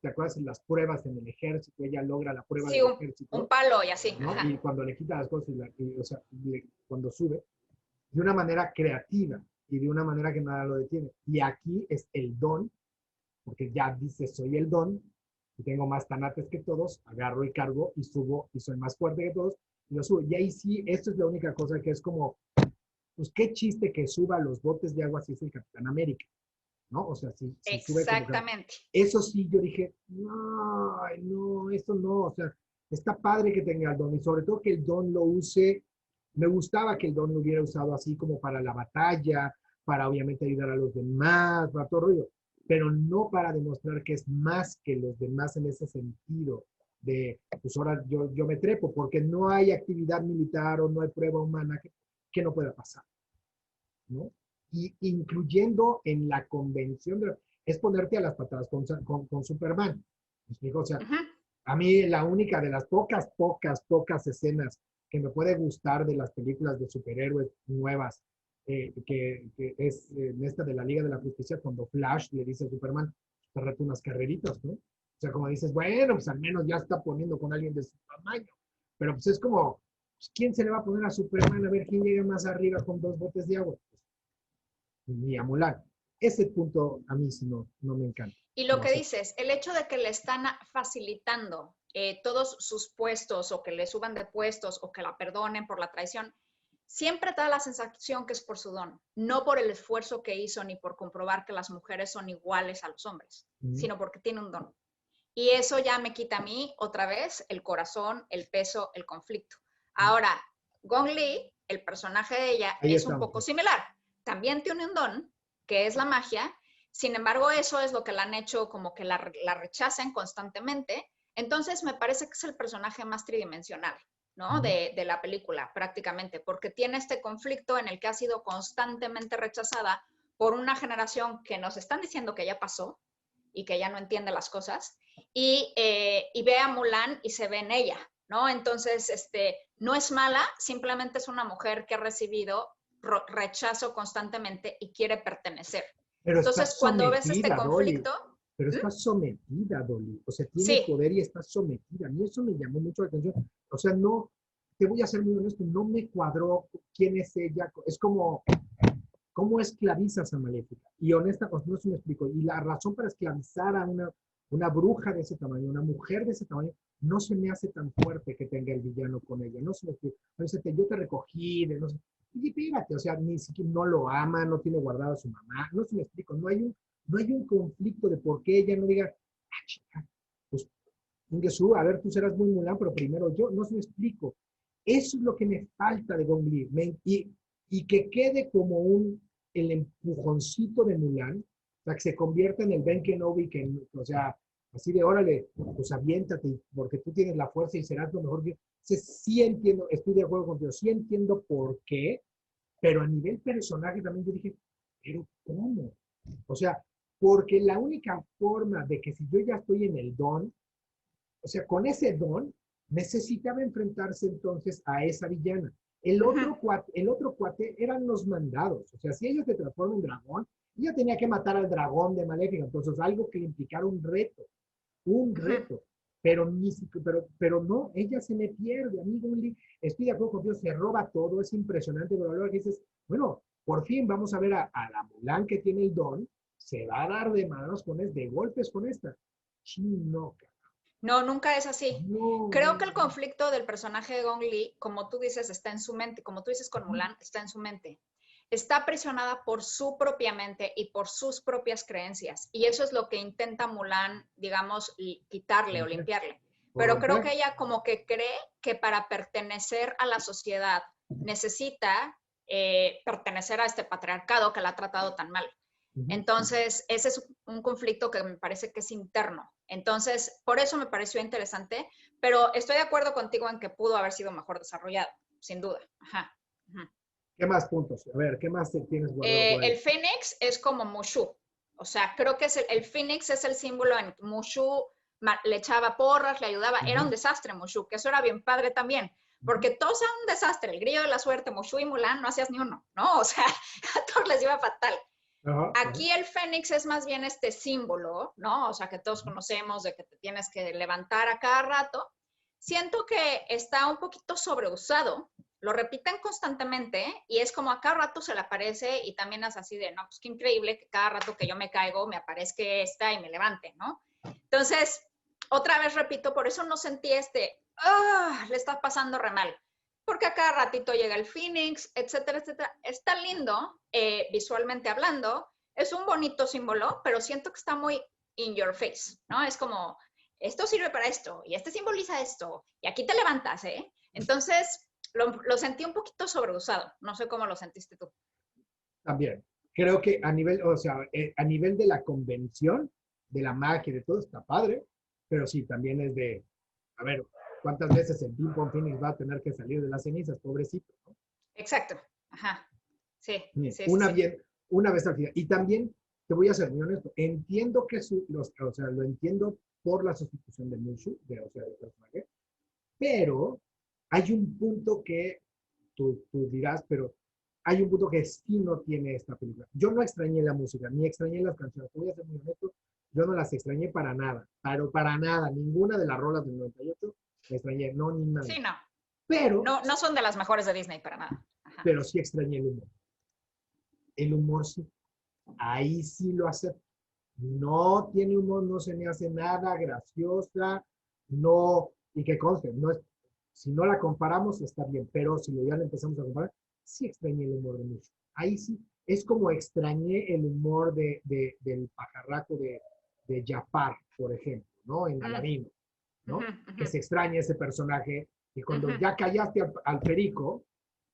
acuerdas? En las pruebas en el ejército, ella logra la prueba del ejército. Un palo y así. ¿No? Y cuando le quita las cosas, o sea, cuando sube, de una manera creativa y de una manera que nada lo detiene. Y aquí es el don, porque ya dice, soy el don, y tengo más tanates que todos, agarro y cargo y subo, y soy más fuerte que todos, y lo subo. Y ahí sí, esto es la única cosa que es como, pues qué chiste que suba los botes de agua si es el Capitán América. ¿no? O sea, si sube como que... Exactamente. Eso sí, yo dije, no, no, esto no, o sea, está padre que tenga el don y sobre todo que el don lo use, me gustaba que el don lo hubiera usado así como para la batalla, para obviamente ayudar a los demás, para todo rollo, pero no para demostrar que es más que los demás en ese sentido de, pues ahora yo me trepo, porque no hay actividad militar o no hay prueba humana que no pueda pasar, ¿no? Y incluyendo en la convención, es ponerte a las patadas con Superman. ¿Me explico? O sea, Ujú. a mí la única de las pocas escenas que me puede gustar de las películas de superhéroes nuevas, que es en esta de la Liga de la Justicia, cuando Flash le dice a Superman, te reto unas carreritas, ¿no? O sea, como dices, bueno, pues al menos ya está poniendo con alguien de su tamaño. Pero pues es como, pues, ¿quién se le va a poner a Superman a ver quién llega más arriba con 2 botes de agua? Pues, ni a Mulan. Ese punto a mí sí no me encanta. Y lo No que sé. dices, el hecho de que le están facilitando todos sus puestos o que le suban de puestos o que la perdonen por la traición, siempre da la sensación que es por su don, no por el esfuerzo que hizo ni por comprobar que las mujeres son iguales a los hombres, sino porque tiene un don. Y eso ya me quita a mí otra vez el corazón, el peso, el conflicto. Ahora, Gong Li, el personaje de ella, Ahí es un estamos. poco similar. También tiene un don, que es la magia. Sin embargo, eso es lo que la han hecho como que la rechacen constantemente. Entonces, me parece que es el personaje más tridimensional, ¿no? De la película, prácticamente, porque tiene este conflicto en el que ha sido constantemente rechazada por una generación que nos están diciendo que ya pasó y que ya no entiende las cosas, y ve a Mulan y se ve en ella, ¿no? Entonces, no es mala, simplemente es una mujer que ha recibido rechazo constantemente y quiere pertenecer. Pero está Entonces, cuando ves este sometida, Dolly. conflicto, Pero está sometida, Dolly. O sea, tiene sí, poder y está sometida. A mí eso me llamó mucho la atención. O sea, no, te voy a ser muy honesto, no me cuadró quién es ella. Es como, ¿cómo esclavizas a Maléfica? Y honesta, pues no se me explico. Y la razón para esclavizar a una bruja de ese tamaño, una mujer de ese tamaño, no se me hace tan fuerte que tenga el villano con ella. No se me explico. Yo te recogí, de no sé. Y fíjate, o sea, ni siquiera no lo ama, no tiene guardado a su mamá. No se me explico. No hay un conflicto de por qué ella no diga, ah, chica, pues, Ingesu, a ver, tú serás muy Mulan, pero primero yo. No se me explico. Eso es lo que me falta de Gong Li. Y que quede como el empujoncito de Mulan, o sea, que se convierta en el Ben Kenobi, o sea, así de órale, pues aviéntate, porque tú tienes la fuerza y serás lo mejor. Sí entiendo, estoy de acuerdo contigo, sí entiendo por qué, pero a nivel personaje también yo dije, pero ¿cómo? O sea, porque la única forma de que si yo ya estoy en el don, o sea, con ese don, necesitaba enfrentarse entonces a esa villana. El otro cuate eran los mandados. O sea, si ellos se transforman en dragón, ella tenía que matar al dragón de Maléfica. Entonces, algo que le implicara un reto. Un reto. Pero no, ella se me pierde, amigo. Estoy de acuerdo contigo, se roba todo, es impresionante. Pero luego dices, bueno, por fin vamos a ver a la Mulan que tiene el don, se va a dar de manos de golpes con esta. Chino, no, nunca es así. no, no, Creo que el no. conflicto del personaje de Gong Li, como tú dices, está en su mente, como tú dices con Mulan, está en su mente. Está aprisionada por su propia mente y por sus propias creencias. Y eso es lo que intenta Mulan, digamos, quitarle o Romper, limpiarle. por Pero creo romper. que ella como que cree que para pertenecer a la sociedad necesita pertenecer a este patriarcado que la ha tratado tan mal. Entonces, ese es un conflicto que me parece que es interno. Entonces, por eso me pareció interesante, pero estoy de acuerdo contigo en que pudo haber sido mejor desarrollado, sin duda. Ajá. Ajá. ¿Qué más puntos? A ver, ¿qué más tienes guardado por ahí? El Fénix es como Mushu. O sea, creo que el Fénix es el símbolo en Mushu, le echaba porras, le ayudaba. Era un desastre Mushu, que eso era bien padre también. Porque todos eran un desastre. El grillo de la suerte, Mushu y Mulan, no hacías ni uno, ¿no? O sea, a todos les iba fatal. Ajá, ajá. Aquí el Fénix es más bien este símbolo, ¿no? O sea, que todos conocemos de que te tienes que levantar a cada rato. Siento que está un poquito sobreusado, lo repiten constantemente y es como a cada rato se le aparece y también es así de, no, pues qué increíble que cada rato que yo me caigo me aparezca esta y me levante, ¿no? Entonces, otra vez repito, por eso no sentí le está pasando re mal, porque a cada ratito llega el Phoenix, etcétera, etcétera. Está lindo, visualmente hablando, es un bonito símbolo, pero siento que está muy in your face, ¿no? Es como, esto sirve para esto, y este simboliza esto, y aquí te levantas, ¿eh? Entonces, lo sentí un poquito sobreusado. No sé cómo lo sentiste tú. También. Creo que a nivel, o sea, a nivel de la convención, de la magia, de todo, está padre, pero sí, también es de, a ver, ¿cuántas veces el Ping-Pong Phoenix va a tener que salir de las cenizas? Pobrecito, ¿no? Exacto. Ajá. Sí, Bien, sí, sí, sí. una vez al final. Y también, te voy a ser muy honesto, entiendo que o sea, lo entiendo por la sustitución de Mushu, o sea, del personaje, pero hay un punto que tú dirás, pero hay un punto que sí no tiene esta película. Yo no extrañé la música, ni extrañé las canciones. Te voy a ser muy honesto, yo no las extrañé para nada, pero para nada, ninguna de las rolas del 98 la extrañé, no, ni nada. Sí, no. Pero, No, no son de las mejores de Disney para nada. Ajá. pero sí extrañé el humor. El humor sí, ahí sí lo acepto. No tiene humor, no se me hace nada graciosa, no, y que conste, no es, si no la comparamos está bien, pero si ya la empezamos a comparar, sí extrañé el humor de mucho. Ahí sí, es como extrañé el humor del pajarraco de Jafar, por ejemplo, ¿no? En Aladino, Ujú, ¿no? ujú, Que se extraña ese personaje y cuando ujú. ya callaste al perico,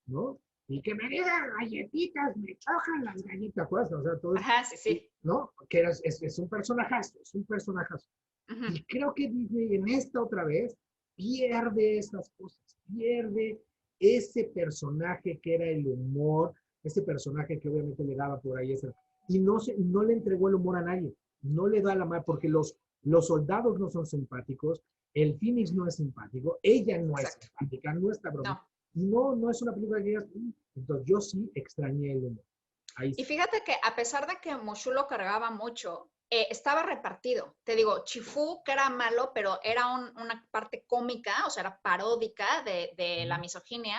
¿no? Y que me digan galletitas, me chocan las galletas, pues, o sea, todo eso, Ajá, sí, sí. ¿no? Que es un personajazo, es un personajazo. Ujú. Y creo que Disney en esta otra vez pierde esas cosas, pierde ese personaje que era el humor, ese personaje que obviamente le daba por ahí ese, y no le entregó el humor a nadie, no le da la mano, porque los soldados no son simpáticos, el Phoenix no es simpático, ella no es Exacto. simpática, no está broma, No. y no es una película que digas, entonces yo sí extrañé el humor. Ahí Y sí. fíjate que a pesar de que Mushu lo cargaba mucho, estaba repartido. Te digo, Chifu, que era malo, pero era una parte cómica, o sea, era paródica de la misoginia.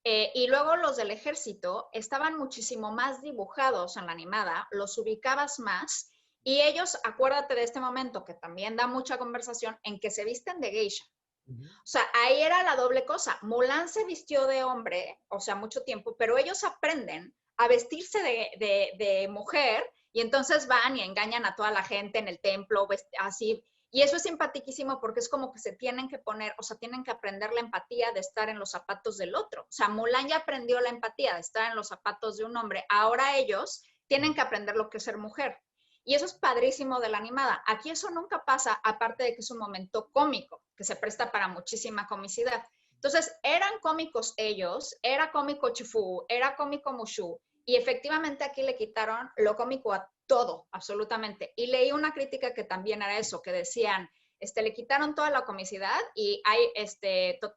Y luego los del ejército estaban muchísimo más dibujados en la animada, los ubicabas más. Y ellos, acuérdate de este momento que también da mucha conversación, en que se visten de geisha. O sea, ahí era la doble cosa. Mulan se vistió de hombre, o sea, mucho tiempo, pero ellos aprenden a vestirse de mujer y entonces van y engañan a toda la gente en el templo, así. Y eso es simpaticísimo porque es como que se tienen que poner, o sea, tienen que aprender la empatía de estar en los zapatos del otro. O sea, Mulan ya aprendió la empatía de estar en los zapatos de un hombre. Ahora ellos tienen que aprender lo que es ser mujer. Y eso es padrísimo de la animada. Aquí eso nunca pasa, aparte de que es un momento cómico, que se presta para muchísima comicidad. Entonces, eran cómicos ellos, era cómico Chifu, era cómico Mushu, y efectivamente aquí le quitaron lo cómico a todo, absolutamente. Y leí una crítica que también era eso, que decían, le quitaron toda la comicidad y,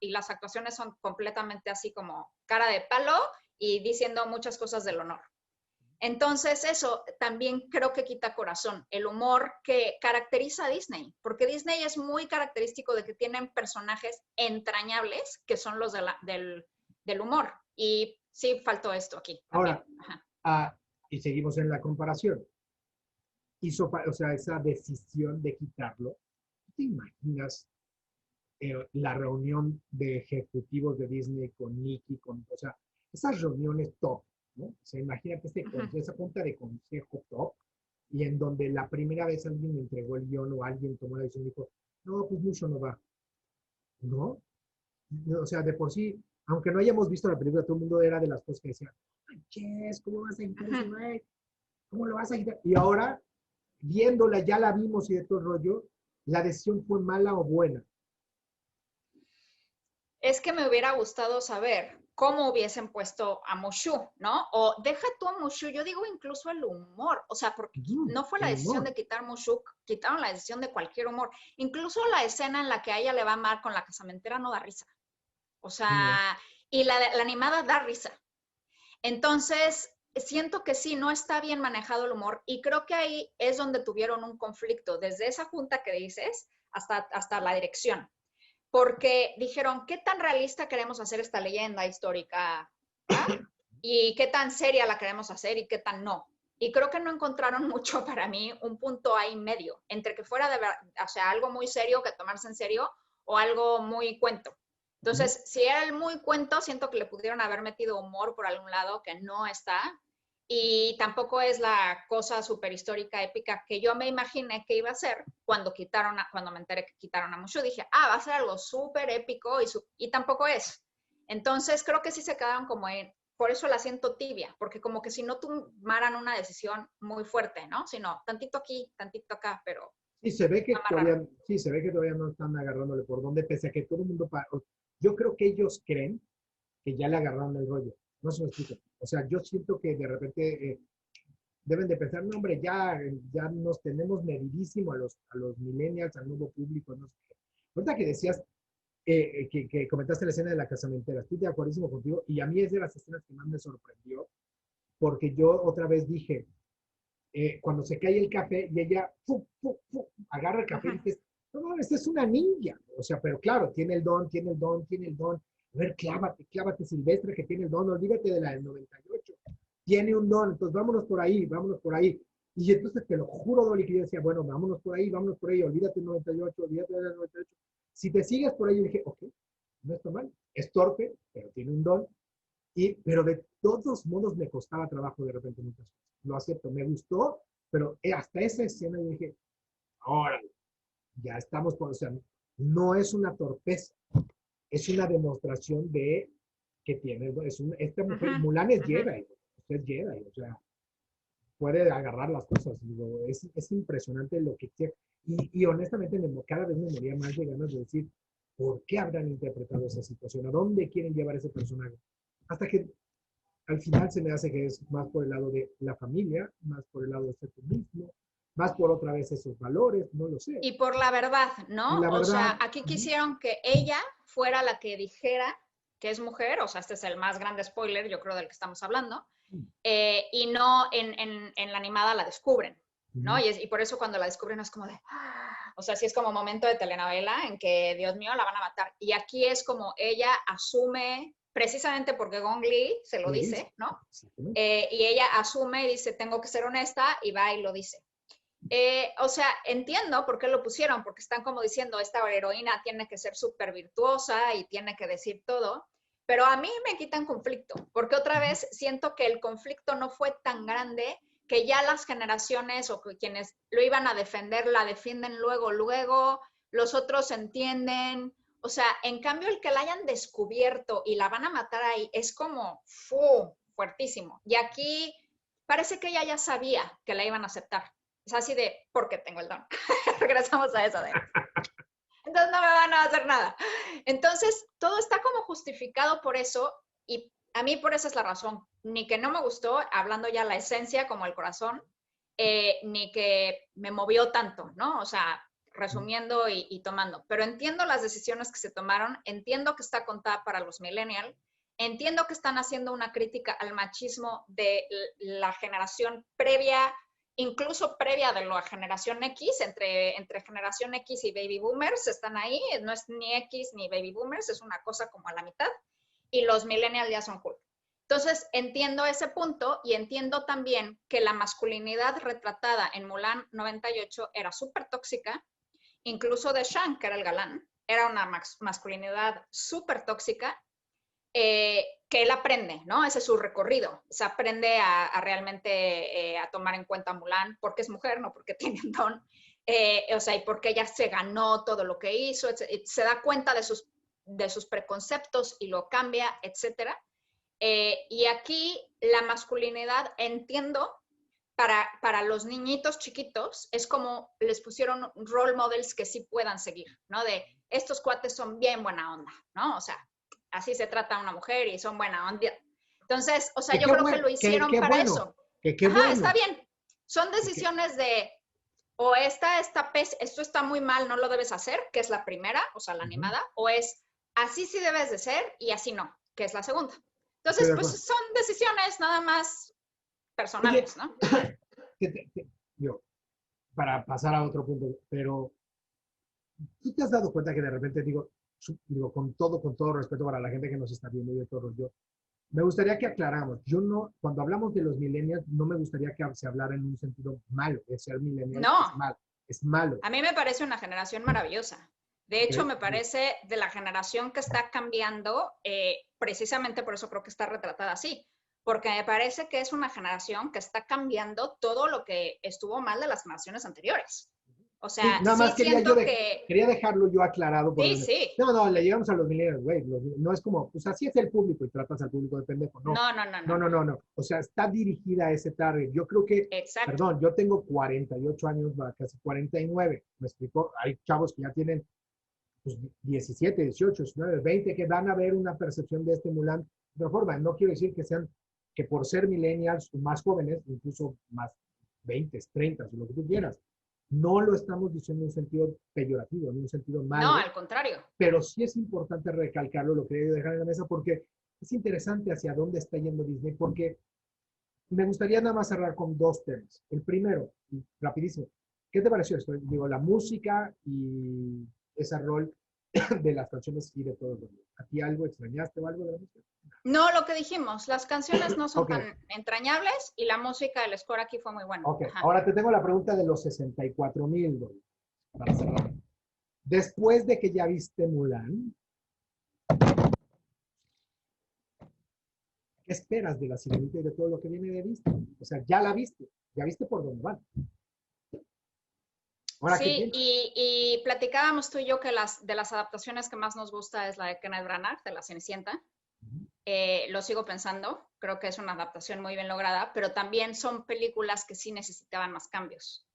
y las actuaciones son completamente así como cara de palo y diciendo muchas cosas del honor. Entonces eso también creo que quita corazón, el humor que caracteriza a Disney, porque Disney es muy característico de que tienen personajes entrañables que son los del humor. Y sí faltó esto aquí también. Ahora, Ajá. y seguimos en la comparación. O sea, esa decisión de quitarlo. ¿Te imaginas la reunión de ejecutivos de Disney con Mickey, o sea, esas reuniones top, ¿no? O sea, imagínate esa junta de consejo top, y en donde la primera vez alguien me entregó el guión o alguien tomó la decisión y dijo, no, pues mucho no va, ¿no? O sea, de por sí, aunque no hayamos visto la película, todo el mundo era de las cosas que decían, Yes, ¿cómo vas a quitar ese güey? ¿Cómo lo vas a quitar? Y ahora, viéndola, ya la vimos y de todo el rollo, ¿la decisión fue mala o buena? Es que me hubiera gustado saber cómo hubiesen puesto a Mushu, ¿no? O deja tú a Mushu, yo digo incluso el humor, o sea, porque no fue la El decisión humor. de quitar Mushu, quitaron la decisión de cualquier humor. Incluso la escena en la que a ella le va mal con la casamentera no da risa. O No. sea, y la animada da risa. Entonces, siento que sí, no está bien manejado el humor y creo que ahí es donde tuvieron un conflicto, desde esa junta que dices hasta la dirección porque dijeron, ¿qué tan realista queremos hacer esta leyenda histórica? ¿Ah? ¿Y qué tan seria la queremos hacer y qué tan no? Y creo que no encontraron mucho para mí un punto ahí medio, entre que fuera o sea, algo muy serio que tomarse en serio o algo muy cuento. Entonces, si era el muy cuento, siento que le pudieron haber metido humor por algún lado que no está. y tampoco es la cosa súper histórica, épica que yo me imaginé que iba a ser cuando cuando me enteré que quitaron a Mushu. Dije, va a ser algo súper épico y tampoco es. Entonces creo que sí se quedaron como por eso la siento tibia, porque como que si no tomaran una decisión muy fuerte, ¿no? Sino tantito aquí, tantito acá, pero Sí, se ve que amarraron. todavía, sí, se ve que todavía no están agarrándole por donde, pese a que todo el mundo, yo creo que ellos creen que ya le agarraron el rollo. No se lo explico. O sea, yo siento que de repente deben de pensar, no, hombre, ya nos tenemos medidísimo a los millennials, al nuevo público, no sé qué. Ahorita que decías, que comentaste la escena de la casamentera, estoy de acuerdo contigo, y a mí es de las escenas que más me sorprendió, porque yo otra vez dije, cuando se cae el café y ella agarra el café y dices, no, esta es una ninja. O sea, pero claro, tiene el don, tiene el don, tiene el don. A ver, clávate, Silvestre, que tiene el don, olvídate de la del 98. Tiene un don, entonces vámonos por ahí, vámonos por ahí. Y entonces te lo juro, Dolly, que yo decía, bueno, vámonos por ahí, olvídate del 98, olvídate del 98. Si te sigues por ahí, yo dije, ok, no está mal, es torpe, pero tiene un don. Pero de todos modos me costaba trabajo de repente muchas cosas. Lo acepto, me gustó, pero hasta esa escena yo dije, órale, ya estamos o sea, no es una torpeza, es una demostración de que tiene, esta mujer, Mulan es Jedi, es Jedi, o sea, puede agarrar las cosas, digo, es impresionante lo que tiene, y honestamente cada vez me moría más de ganas de decir, ¿por qué habrán interpretado esa situación? ¿A dónde quieren llevar ese personaje? Hasta que al final se me hace que es más por el lado de la familia, más por el lado de ser tú mismo, más por otra vez esos valores, no lo sé. Y por la verdad, Y ¿no? la O verdad, sea, aquí quisieron que ella fuera la que dijera que es mujer, o sea, este es el más grande spoiler, yo creo, del que estamos hablando, y no en la animada la descubren, ¿no? Y por eso cuando la descubren es como de, o sea, sí es como momento de telenovela en que, Dios mío, la van a matar. Y aquí es como ella asume, precisamente porque Gong Li se lo dice, ¿no? Y ella asume y dice, tengo que ser honesta, y va y lo dice. O sea, entiendo por qué lo pusieron, porque están como diciendo, esta heroína tiene que ser súper virtuosa y tiene que decir todo, pero a mí me quitan conflicto, porque otra vez siento que el conflicto no fue tan grande que ya las generaciones o quienes lo iban a defender la defienden luego, los otros entienden. O sea, en cambio el que la hayan descubierto y la van a matar ahí es como fuertísimo. Y aquí parece que ella ya sabía que la iban a aceptar. Es así de, porque tengo el don. Regresamos a eso de, entonces no me van a hacer nada. Entonces, todo está como justificado por eso y a mí por esa es la razón. Ni que no me gustó, hablando ya la esencia como el corazón, ni que me movió tanto, ¿no? O sea, resumiendo y tomando. Pero entiendo las decisiones que se tomaron, entiendo que está contada para los millennials, entiendo que están haciendo una crítica al machismo de la generación previa, incluso previa de la generación X, entre generación X y baby boomers están ahí, no es ni X ni baby boomers, es una cosa como a la mitad, y los millennials ya son cool. Entonces, entiendo ese punto y entiendo también que la masculinidad retratada en Mulan 98 era súper tóxica, incluso de Shang, que era el galán, era una masculinidad súper tóxica, que él aprende, ¿no? Ese es su recorrido. Se aprende a realmente a tomar en cuenta a Mulan porque es mujer, no porque tiene un don. O sea, y porque ella se ganó todo lo que hizo, se da cuenta de sus preconceptos y lo cambia, etcétera. Y aquí la masculinidad, entiendo, para los niñitos chiquitos, es como les pusieron role models que sí puedan seguir, ¿no? De estos cuates son bien buena onda, ¿no? O sea, así se trata a una mujer y son buena onda. Entonces, o sea, yo creo que lo hicieron para eso. Ajá, está bien. Son decisiones de, o esto está muy mal, no lo debes hacer, que es la primera, o sea, la animada, o es, así sí debes de ser y así no, que es la segunda. Entonces, pues son decisiones nada más personales, ¿no? Yo, para pasar a otro punto, pero tú te has dado cuenta que de repente digo con todo respeto para la gente que nos está viendo y de todos, me gustaría que aclaramos, yo no, cuando hablamos de los millennials, no me gustaría que se hablara en un sentido malo, de ser millennial es malo. A mí me parece una generación maravillosa. De hecho, me parece de la generación que está cambiando, precisamente por eso creo que está retratada así, porque me parece que es una generación que está cambiando todo lo que estuvo mal de las generaciones anteriores. O Sí, sea, nada sí más siento que... quería dejarlo yo aclarado. Sí, Porque, sí. no, le llegamos a los millennials, güey. No es como, pues así es el público y tratas al público de pendejo. No, No, no, no, no, no, no, no. no, no. O sea, está dirigida a ese target. Yo creo que, Exacto. perdón, yo tengo 48 años, casi 49. Me explicó, hay chavos que ya tienen pues, 17, 18, 19, 20 que van a ver una percepción de este Mulan de otra forma. No quiero decir que sean, que por ser millennials más jóvenes, incluso más 20, 30, o lo que tú quieras, no lo estamos diciendo en un sentido peyorativo, en un sentido No, malo, al contrario. pero sí es importante recalcarlo, lo quería dejar en la mesa porque es interesante hacia dónde está yendo Disney, porque me gustaría nada más cerrar con dos temas. El primero, y rapidísimo, ¿qué te pareció esto? Digo, la música y ese rol de las canciones y de todo el mundo. ¿A ti algo extrañaste o algo de la música? No, lo que dijimos, las canciones no son Ok, tan entrañables y la música, el score aquí fue muy bueno. ok. Ajá. Ahora te tengo la pregunta de los 64,000 dólares para cerrar. Después de que ya viste Mulan, ¿qué esperas de la Sirenita y de todo lo que viene de Disney? O sea, ya la viste, ya viste por dónde van. Ahora, ¿qué Sí, piensas? y platicábamos tú y yo que de las adaptaciones que más nos gusta es la de Kenneth Branagh, de La Cenicienta. Lo sigo pensando, creo que es una adaptación muy bien lograda, pero también son películas que sí necesitaban más cambios.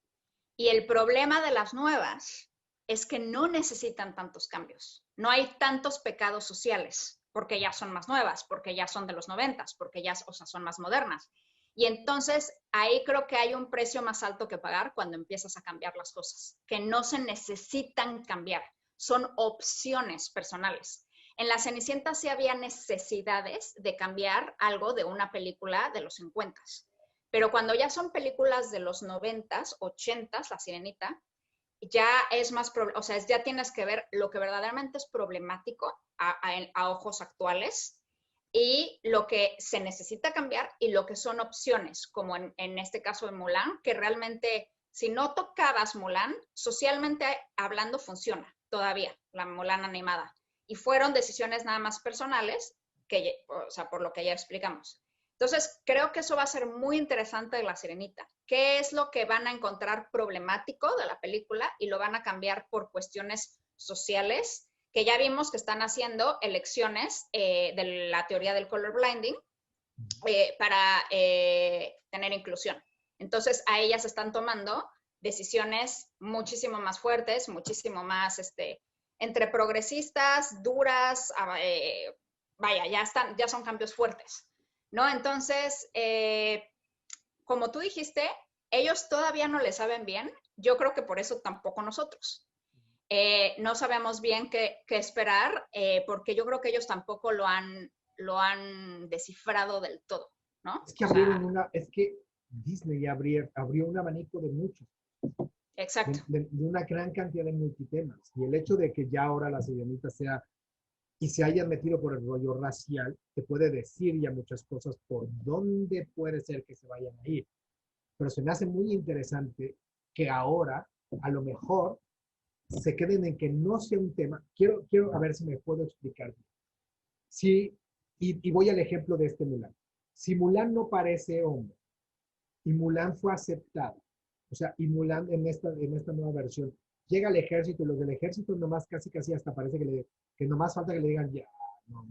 Y el problema de las nuevas es que no necesitan tantos cambios. No hay tantos pecados sociales, porque ya son más nuevas, porque ya son de los 90, porque ya, o sea, son más modernas. Y entonces ahí creo que hay un precio más alto que pagar cuando empiezas a cambiar las cosas, que no se necesitan cambiar, son opciones personales. En La Cenicienta sí había necesidades de cambiar algo de una película de los 50, pero cuando ya son películas de los 90s, 80s, La Sirenita, ya es más, o sea, ya tienes que ver lo que verdaderamente es problemático a ojos actuales y lo que se necesita cambiar y lo que son opciones, como en este caso de Mulan, que realmente, si no tocabas Mulan, socialmente hablando funciona todavía, la Mulan animada. Y fueron decisiones nada más personales, que, o sea, por lo que ya explicamos. Entonces, creo que eso va a ser muy interesante de La Sirenita. ¿Qué es lo que van a encontrar problemático de la película y lo van a cambiar por cuestiones sociales? Que ya vimos que están haciendo elecciones de la teoría del color blinding para tener inclusión. Entonces, a ellas están tomando decisiones muchísimo más fuertes, muchísimo más entre progresistas, duras, vaya, ya son cambios fuertes, ¿no? Entonces, como tú dijiste, ellos todavía no le saben bien, yo creo que por eso tampoco nosotros. No sabemos bien qué esperar, porque yo creo que ellos tampoco lo han descifrado del todo, ¿no? Es que O sea, es que Disney abrió un abanico de muchos, exacto. de una gran cantidad de multitemas. Y el hecho de que ya ahora la sirenita sea y se hayan metido por el rollo racial, te puede decir ya muchas cosas por dónde puede ser que se vayan a ir. Pero se me hace muy interesante que ahora, a lo mejor, se queden en que no sea un tema. Quiero a ver si me puedo explicar. Si, y voy al ejemplo de este Mulan. Si Mulan no parece hombre y Mulan fue aceptado, o sea, y Mulan en esta nueva versión, llega al ejército y los del ejército nomás casi hasta parece que nomás falta que le digan, ya, no,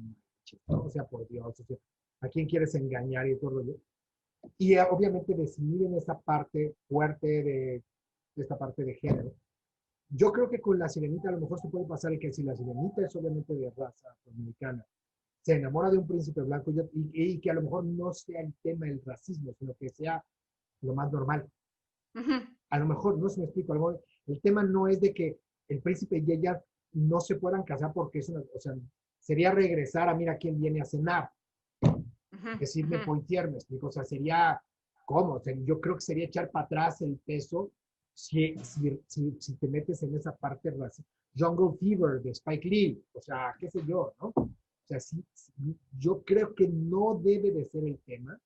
no, o sea, por Dios, o sea, ¿a quién quieres engañar y todo rollo? Y obviamente decidir en esta parte fuerte de esta parte de género. Yo creo que con la sirenita a lo mejor se puede pasar el que si la sirenita es obviamente de raza afroamericana, se enamora de un príncipe blanco y que a lo mejor no sea el tema del racismo, sino que sea lo más normal. Uh-huh. A lo mejor, no se me explico, a lo mejor el tema no es de que el príncipe y ella no se puedan casar porque es una, o sea, sería regresar a mira quién viene a cenar, Uh-huh. decirme Uh-huh. Poitier, me explico, o sea, sería, ¿cómo? O sea, yo creo que sería echar para atrás el peso si te metes en esa parte racial. Jungle Fever de Spike Lee, o sea, qué sé yo, ¿no? O sea, sí, yo creo que no debe de ser el tema,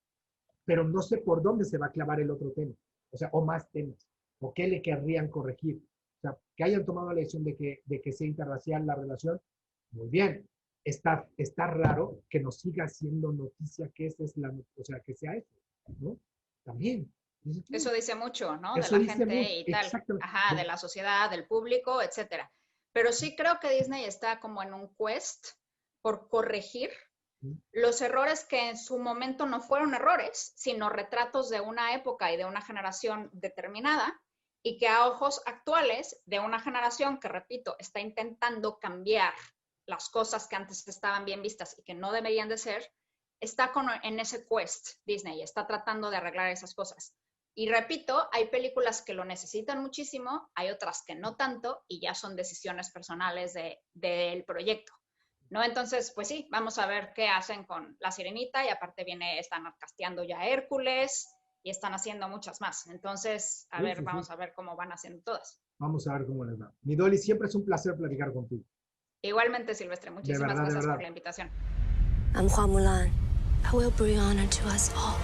pero no sé por dónde se va a clavar el otro tema, o sea, o más temas, o qué le querrían corregir. O sea, que hayan tomado la decisión de que sea interracial la relación, muy bien, está raro que nos siga siendo noticia que esa es o sea, que sea eso, ¿no? También. Eso dice mucho, ¿no? De Eso la dice gente mucho, y tal. exactamente. Ajá, de la sociedad, del público, etcétera. Pero sí creo que Disney está como en un quest por corregir los errores que en su momento no fueron errores, sino retratos de una época y de una generación determinada, y que a ojos actuales de una generación que, repito, está intentando cambiar las cosas que antes estaban bien vistas y que no deberían de ser, está en ese quest Disney, está tratando de arreglar esas cosas. Y repito, hay películas que lo necesitan muchísimo, hay otras que no tanto, y ya son decisiones personales del proyecto, ¿no? Entonces, pues sí, vamos a ver qué hacen con La Sirenita, y aparte están casteando ya Hércules, y están haciendo muchas más. Entonces, vamos a ver cómo van haciendo todas. Vamos a ver cómo les va. Mi Dolly, siempre es un placer platicar contigo. Igualmente, Silvestre, muchísimas gracias por la invitación. I'm Hua Mulan. I will bring honor to us all.